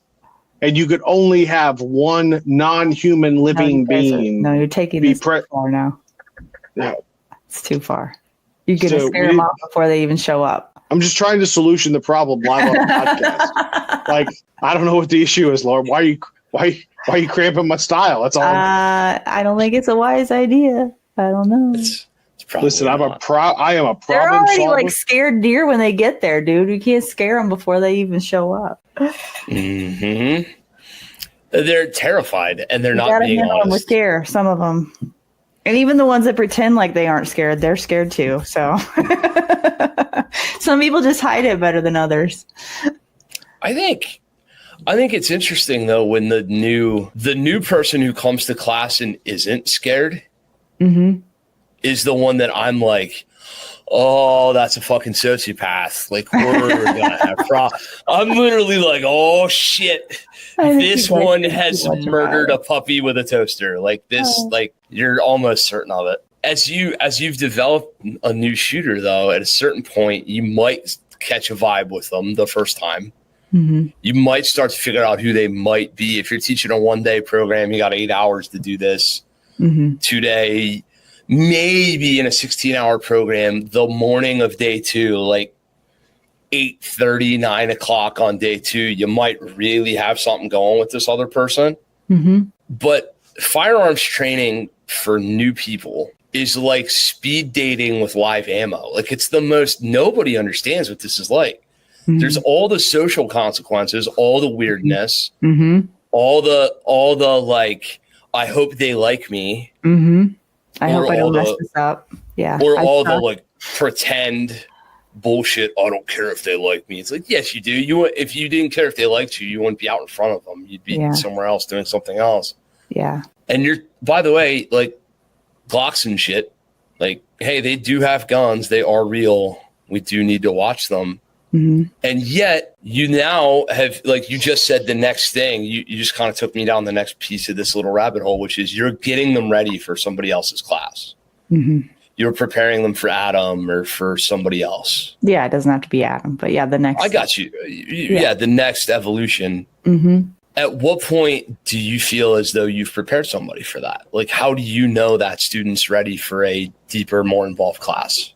Speaker 3: and you could only have one non-human living being.
Speaker 2: No, you're taking this too far now.
Speaker 3: No.
Speaker 2: It's too far. You're going to scare them off before they even show up.
Speaker 3: I'm just trying to solution the problem live on the podcast. Like, I don't know what the issue is, Laura. Why are you cramping my style? That's all.
Speaker 2: I don't think it's a wise idea. I don't know.
Speaker 3: Listen, I am a problem
Speaker 2: They're already
Speaker 3: solver.
Speaker 2: Like scared deer when they get there, dude. We can't scare them before they even show up.
Speaker 1: Mm-hmm. They're terrified, and they're not being honest.
Speaker 2: With care, some of them, and even the ones that pretend like they aren't scared, they're scared too. So some people just hide it better than others.
Speaker 1: I think it's interesting though when the new person who comes to class and isn't scared is the one that I'm like, oh, that's a fucking sociopath. Like, we're gonna have I'm literally like, oh shit, this one has murdered a puppy with a toaster. Like this, like you're almost certain of it. As you've developed a new shooter, though, at a certain point, you might catch a vibe with them the first time. Mm-hmm. You might start to figure out who they might be. If you're teaching a 1-day program, you got 8 hours to do this. 2-day, maybe in a 16-hour program, the morning of day 2, like 8:30, 9 o'clock on day 2, you might really have something going with this other person. Mm-hmm. But firearms training for new people is like speed dating with live ammo. Like, it's the most, nobody understands what this is like. Mm-hmm. There's all the social consequences, all the weirdness, all the like, I hope they like me.
Speaker 2: I hope I don't mess this up. Yeah.
Speaker 1: Or all the like pretend bullshit. I don't care if they like me. It's like, yes, you do. If you didn't care if they liked you, you wouldn't be out in front of them. You'd be somewhere else doing something else. Yeah. And you're, by the way, like, Glocks and shit, like, hey, they do have guns. They are real. We do need to watch them. And yet you now have, like you just said, the next thing, you just kind of took me down the next piece of this little rabbit hole, which is you're getting them ready for somebody else's class. You're preparing them for Adam or for somebody else.
Speaker 2: Yeah, it doesn't have to be Adam, but yeah, the next.
Speaker 1: I got you. Yeah, the next evolution. At what point do you feel as though you've prepared somebody for that? Like, how do you know that student's ready for a deeper, more involved class?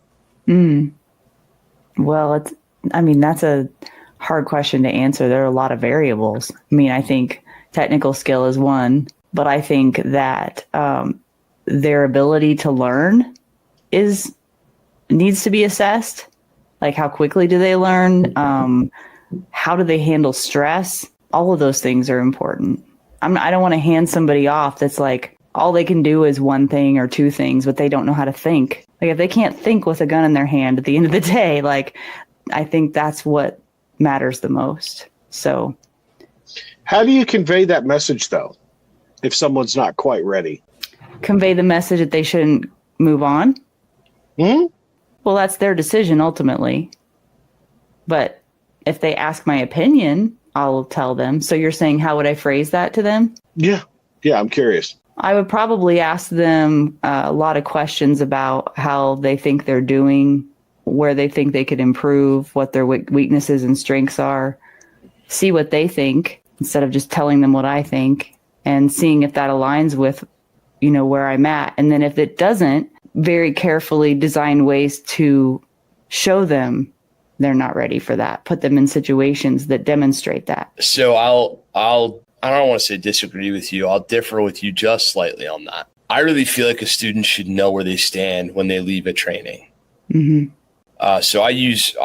Speaker 2: Well, that's a hard question to answer. There are a lot of variables. I mean, I think technical skill is one, but I think that their ability to learn needs to be assessed. Like, how quickly do they learn? How do they handle stress? All of those things are important. I don't want to hand somebody off that's like, all they can do is one thing or two things, but they don't know how to think. Like, if they can't think with a gun in their hand at the end of the day, like, I think that's what matters the most. So
Speaker 3: how do you convey that message, though, if someone's not quite ready?
Speaker 2: Convey the message that they shouldn't move on? Well, that's their decision ultimately. But if they ask my opinion, I'll tell them. So you're saying, how would I phrase that to them? Yeah,
Speaker 3: I'm curious.
Speaker 2: I would probably ask them a lot of questions about how they think they're doing, where they think they could improve, what their weaknesses and strengths are, see what they think instead of just telling them what I think, and seeing if that aligns with, where I'm at. And then if it doesn't, very carefully design ways to show them they're not ready for that. Put them in situations that demonstrate that.
Speaker 1: So I don't want to say disagree with you. I'll differ with you just slightly on that. I really feel like a student should know where they stand when they leave a training. So I use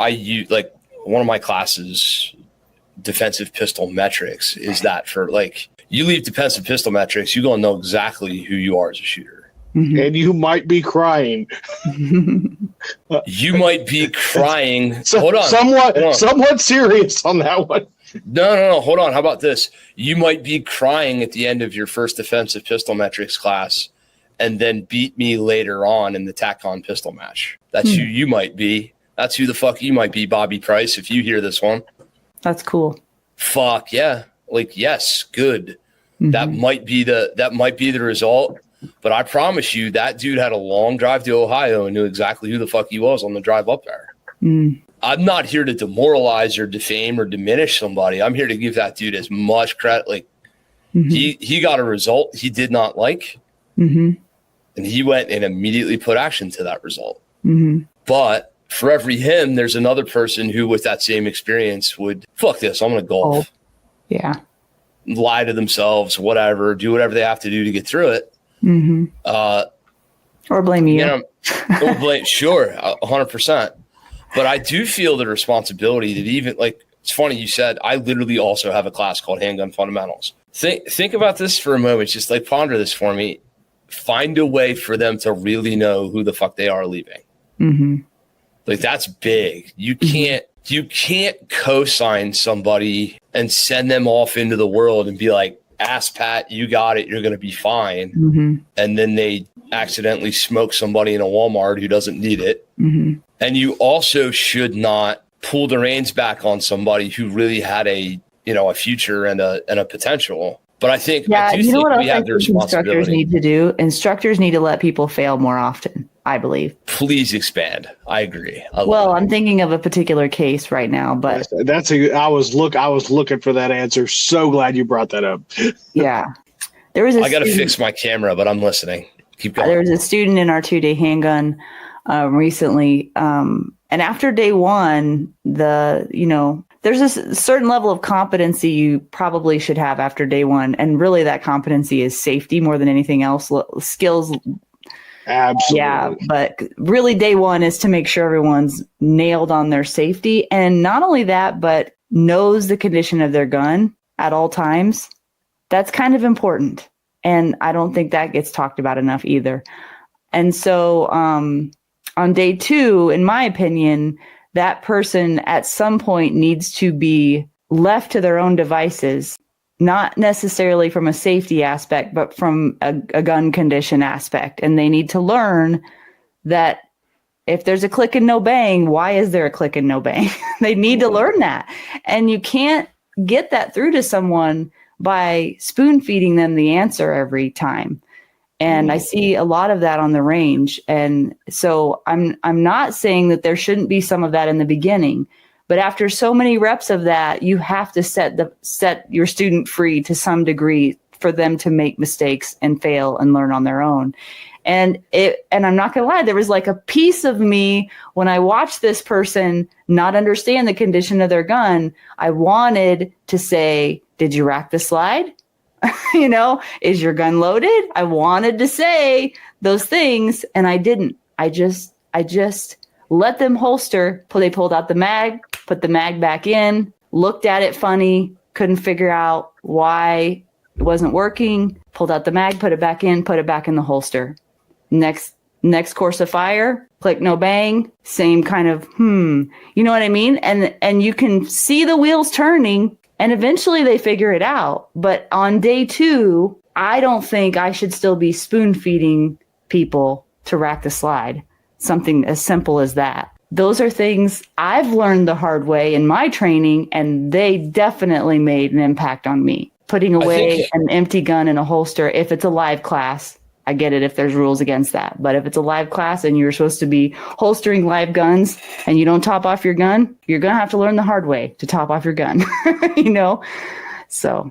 Speaker 1: like one of my classes, defensive pistol metrics, is that for like, you leave defensive pistol metrics, you're going to know exactly who you are as a shooter.
Speaker 3: And you might be crying.
Speaker 1: You might be crying.
Speaker 3: Hold on. Somewhat serious on that one.
Speaker 1: No. Hold on. How about this? You might be crying at the end of your first defensive pistol metrics class and then beat me later on in the TACCON pistol match. That's who you might be. That's who the fuck you might be, Bobby Price, if you hear this one.
Speaker 2: That's cool.
Speaker 1: Fuck yeah. Like, yes, good. That might be the result. But I promise you, that dude had a long drive to Ohio and knew exactly who the fuck he was on the drive up there. I'm not here to demoralize or defame or diminish somebody. I'm here to give that dude as much credit. Like, he got a result he did not like, and he went and immediately put action to that result. But for every him, there's another person who, with that same experience, would, fuck this, I'm going to golf.
Speaker 2: Yeah.
Speaker 1: Lie to themselves, whatever, do whatever they have to do to get through it.
Speaker 2: Or blame you.
Speaker 1: Or blame, sure, 100%. But I do feel the responsibility that even, like, it's funny you said, I literally also have a class called Handgun Fundamentals. Think about this for a moment. Just like ponder this for me. Find a way for them to really know who the fuck they are leaving. Like, that's big. You can't co-sign somebody and send them off into the world and be like, ass pat, you got it, you're going to be fine. And then they accidentally smoke somebody in a Walmart who doesn't need it. And you also should not pull the reins back on somebody who really had a future and a potential. But I think,
Speaker 2: yeah,
Speaker 1: I do think
Speaker 2: what
Speaker 1: we have the responsibility.
Speaker 2: Instructors need to do? Instructors need to let people fail more often, I believe.
Speaker 1: Please expand. I agree.
Speaker 2: I'm thinking of a particular case right now, but
Speaker 3: I was looking for that answer. So glad you brought that up.
Speaker 2: Yeah.
Speaker 1: I got to fix my camera, but I'm listening. Keep going.
Speaker 2: There was a student in our 2-day handgun recently. And after day one, there's a certain level of competency you probably should have after day one. And really that competency is safety more than anything else. Skills.
Speaker 3: Absolutely.
Speaker 2: Yeah. But really day one is to make sure everyone's nailed on their safety. And not only that, but knows the condition of their gun at all times. That's kind of important. And I don't think that gets talked about enough either. And so on day two, in my opinion, that person at some point needs to be left to their own devices, not necessarily from a safety aspect, but from a gun condition aspect. And they need to learn that if there's a click and no bang, why is there a click and no bang? They need to learn that. And you can't get that through to someone by spoon feeding them the answer every time. And I see a lot of that on the range. And so I'm not saying that there shouldn't be some of that in the beginning, but after so many reps of that, you have to set your student free to some degree for them to make mistakes and fail and learn on their own. And I'm not going to lie, there was like a piece of me when I watched this person not understand the condition of their gun. I wanted to say, did you rack the slide? Is your gun loaded? I wanted to say those things and I didn't. I just let them holster. They pulled out the mag, put the mag back in, looked at it funny, couldn't figure out why it wasn't working, pulled out the mag, put it back in the holster. Next course of fire, click, no bang, same kind of, you know what I mean? And you can see the wheels turning. And eventually they figure it out. But on day two, I don't think I should still be spoon feeding people to rack the slide. Something as simple as that. Those are things I've learned the hard way in my training, and they definitely made an impact on me. Putting away an empty gun in a holster, if it's a live class, I get it if there's rules against that. But if it's a live class and you're supposed to be holstering live guns and you don't top off your gun, you're going to have to learn the hard way to top off your gun, So.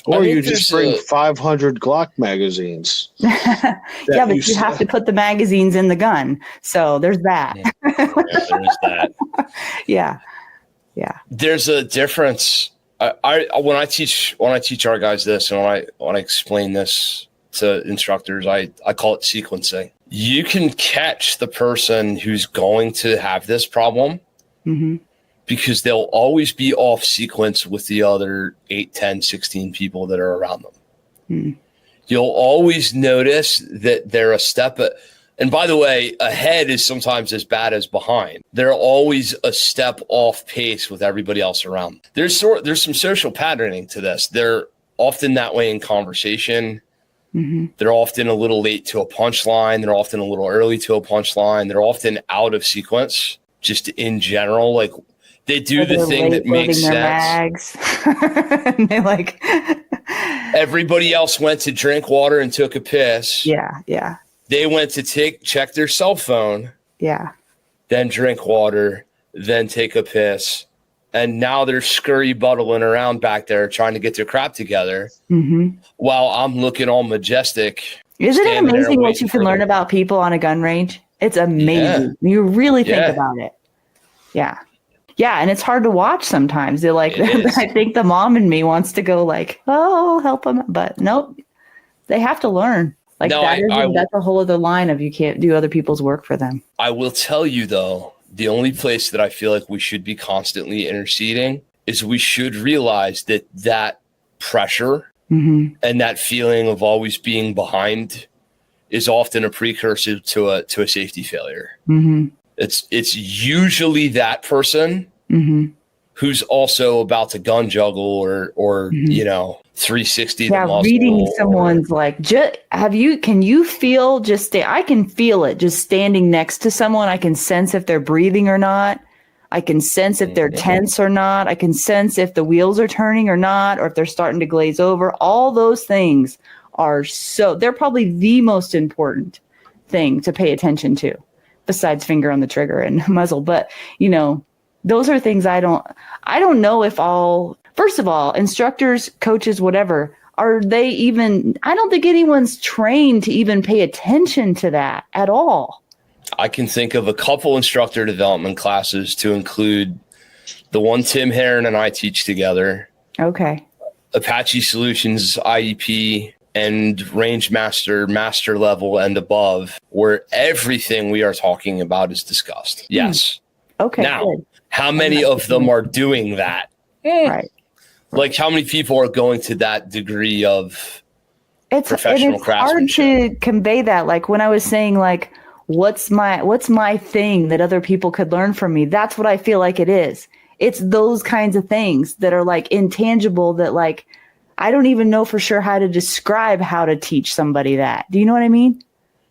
Speaker 3: Or you just bring 500 Glock magazines.
Speaker 2: Yeah, but you have to put the magazines in the gun. So there's that.
Speaker 1: Yeah, there is that.
Speaker 2: Yeah.
Speaker 1: There's a difference. When I teach our guys this, and when I explain this to instructors, I call it sequencing. You can catch the person who's going to have this problem because they'll always be off sequence with the other 8, 10, 16 people that are around them. You'll always notice that they're a step. And by the way, ahead is sometimes as bad as behind. They're always a step off pace with everybody else around. There's some social patterning to this. They're often that way in conversation. They're often a little late to a punchline. They're often a little early to a punchline. They're often out of sequence, just in general. Like they do the thing that makes sense.
Speaker 2: And they like
Speaker 1: everybody else went to drink water and took a piss.
Speaker 2: Yeah.
Speaker 1: They went to check their cell phone.
Speaker 2: Yeah.
Speaker 1: Then drink water, then take a piss. And now they're scurry buttling around back there trying to get their crap together while I'm looking all majestic.
Speaker 2: Isn't it amazing what you can learn about people on a gun range? It's amazing. Yeah. You really think about it. Yeah. Yeah. And it's hard to watch sometimes. They're like, I think the mom in me wants to go like, oh, help them. But nope, they have to learn. Like that's a whole other line of you can't do other people's work for them. I
Speaker 1: will tell you though, the only place that I feel like we should be constantly interceding is we should realize that pressure and that feeling of always being behind is often a precursor to a safety failure. It's usually that person who's also about to gun juggle or 360 the muzzle.
Speaker 2: Reading someone's can you feel I can feel it just standing next to someone. I can sense if they're breathing or not. I can sense if they're tense or not. I can sense if the wheels are turning or not, or if they're starting to glaze over. All those things they're probably the most important thing to pay attention to, besides finger on the trigger and muzzle. But, those are things I don't know if first of all, instructors, coaches, whatever, are they even, I don't think anyone's trained to even pay attention to that at all.
Speaker 1: I can think of a couple instructor development classes to include the one Tim Heron and I teach together.
Speaker 2: Okay.
Speaker 1: Apache Solutions IEP and Range Master level and above, where everything we are talking about is discussed. Yes.
Speaker 2: Okay.
Speaker 1: Now,
Speaker 2: good.
Speaker 1: How many of them are doing that?
Speaker 2: Right.
Speaker 1: Like, how many people are going to that degree of professional craftsmanship?
Speaker 2: It's hard to convey that. Like when I was saying, like, what's my thing that other people could learn from me? That's what I feel like it is. It's those kinds of things that are like intangible that like, I don't even know for sure how to describe how to teach somebody that. Do you know what I mean?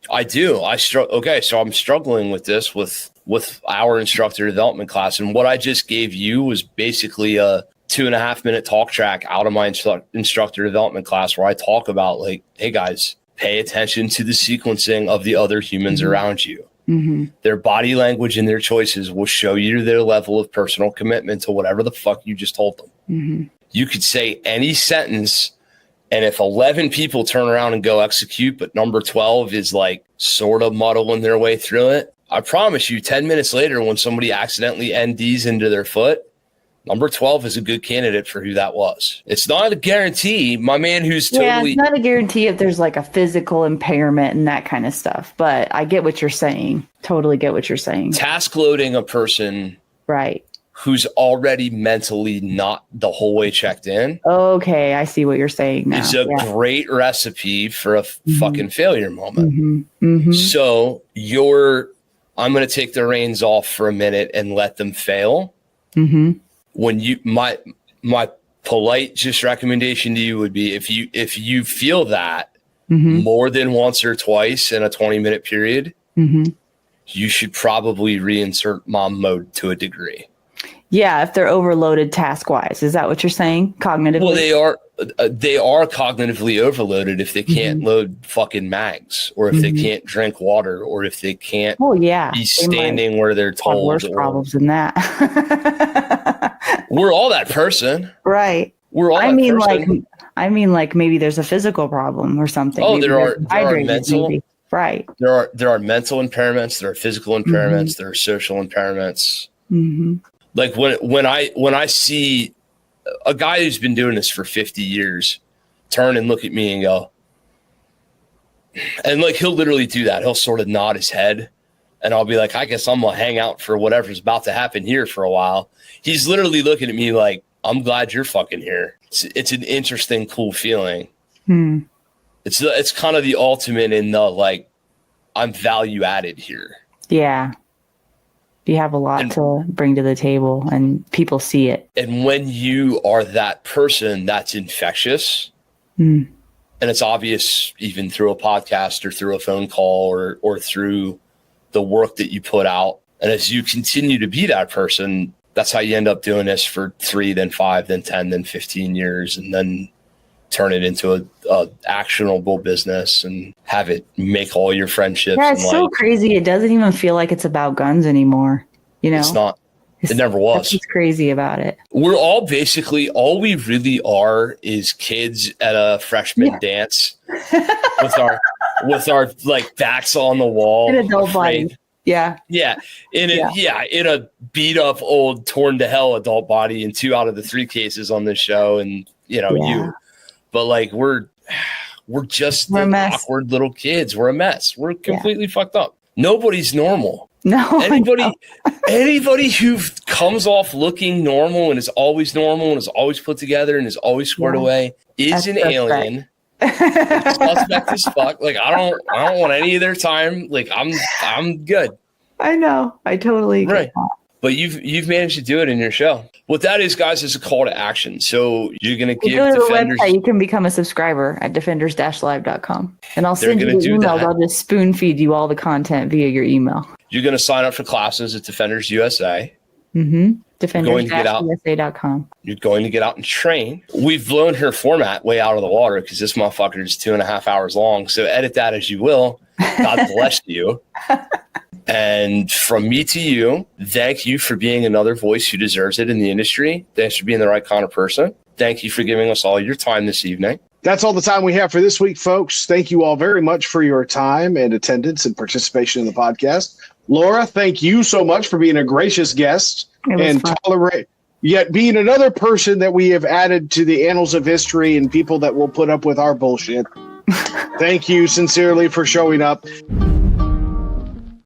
Speaker 1: I do. Okay, so I'm struggling with this with our instructor development class. And what I just gave you was basically a 2.5 minute talk track out of my instructor development class where I talk about like, hey guys, pay attention to the sequencing of the other humans around you. Mm-hmm. Their body language and their choices will show you their level of personal commitment to whatever the fuck you just told them. Mm-hmm. You could say any sentence, and if 11 people turn around and go execute, but number 12 is like sort of muddling their way through it, I promise you 10 minutes later, when somebody accidentally NDs into their foot, number 12 is a good candidate for who that was. It's not a guarantee. My man who's totally...
Speaker 2: it's not a guarantee if there's like a physical impairment and that kind of stuff, but I get what you're saying. Totally get what you're saying.
Speaker 1: Task loading a person...
Speaker 2: Right.
Speaker 1: Who's already mentally not the whole way checked in.
Speaker 2: Okay, I see what you're saying now.
Speaker 1: It's a great recipe for a fucking failure moment. Mm-hmm. Mm-hmm. So I'm going to take the reins off for a minute and let them fail. Mm-hmm. When my polite just recommendation to you would be if you feel that more than once or twice in a 20-minute period, you should probably reinsert mom mode to a degree.
Speaker 2: Yeah, if they're overloaded task-wise. Is that what you're saying, cognitively?
Speaker 1: Well, they are cognitively overloaded if they can't load fucking mags, or if they can't drink water, or if they can't be standing where they're told.
Speaker 2: Worse problems than that.
Speaker 1: We're all that person.
Speaker 2: Right.
Speaker 1: We're all person.
Speaker 2: I mean, like maybe there's a physical problem or something.
Speaker 1: Oh,
Speaker 2: maybe
Speaker 1: there are mental.
Speaker 2: Maybe. Right.
Speaker 1: There are mental impairments. There are physical impairments. There are social impairments. Mm-hmm. Like when I see a guy who's been doing this for 50 years turn and look at me and go, and like he'll literally do that. He'll sort of nod his head, and I'll be like, I guess I'm gonna hang out for whatever's about to happen here for a while. He's literally looking at me like, I'm glad you're fucking here. It's an interesting, cool feeling. It's kind of the ultimate in the like, I'm value added here. Yeah.
Speaker 2: You have a lot to bring to the table, and people see it.
Speaker 1: And when you are that person, that's infectious. And it's obvious even through a podcast or through a phone call or through the work that you put out. And as you continue to be that person, that's how you end up doing this for 3, then 5, then 10, then 15 years, and then turn it into a actionable business and have it make all your friendships.
Speaker 2: Yeah, it's so crazy. It doesn't even feel like it's about guns anymore. You know,
Speaker 1: it's not. It never was.
Speaker 2: It's crazy about it.
Speaker 1: We're all basically, all we really are is kids at a freshman dance with our like backs on the wall.
Speaker 2: An adult body. Yeah.
Speaker 1: Yeah. In a beat up old torn to hell adult body in 2 out of the 3 cases on this show. And you. But like we're just awkward little kids. We're a mess. We're completely fucked up. Nobody's normal.
Speaker 2: No.
Speaker 1: Anybody who comes off looking normal and is always normal and is always put together and is always squared away is an alien. Suspect as fuck. Like I don't want any of their time. Like I'm good.
Speaker 2: I know. I totally get that.
Speaker 1: But you've managed to do it in your show. What that is, guys, is a call to action. So you're going to give
Speaker 2: go to
Speaker 1: Defenders.
Speaker 2: The website, you can become a subscriber at defenders-live.com. And I'll send you the emails. I'll just spoon feed you all the content via your email.
Speaker 1: You're going to sign up for classes at Defenders USA.
Speaker 2: Mm-hmm. Defenders-USA.com.
Speaker 1: You're going to get out and train. We've blown her format way out of the water because this motherfucker is 2.5 hours long. So edit that as you will. God bless you. And from me to you, thank you for being another voice who deserves it in the industry. Thanks for being the right kind of person. Thank you for giving us all your time this evening.
Speaker 3: That's all the time we have for this week, folks. Thank you all very much for your time and attendance and participation in the podcast. Lora, thank you so much for being a gracious guest and yet being another person that we have added to the annals of history and people that will put up with our bullshit. Thank you sincerely for showing up.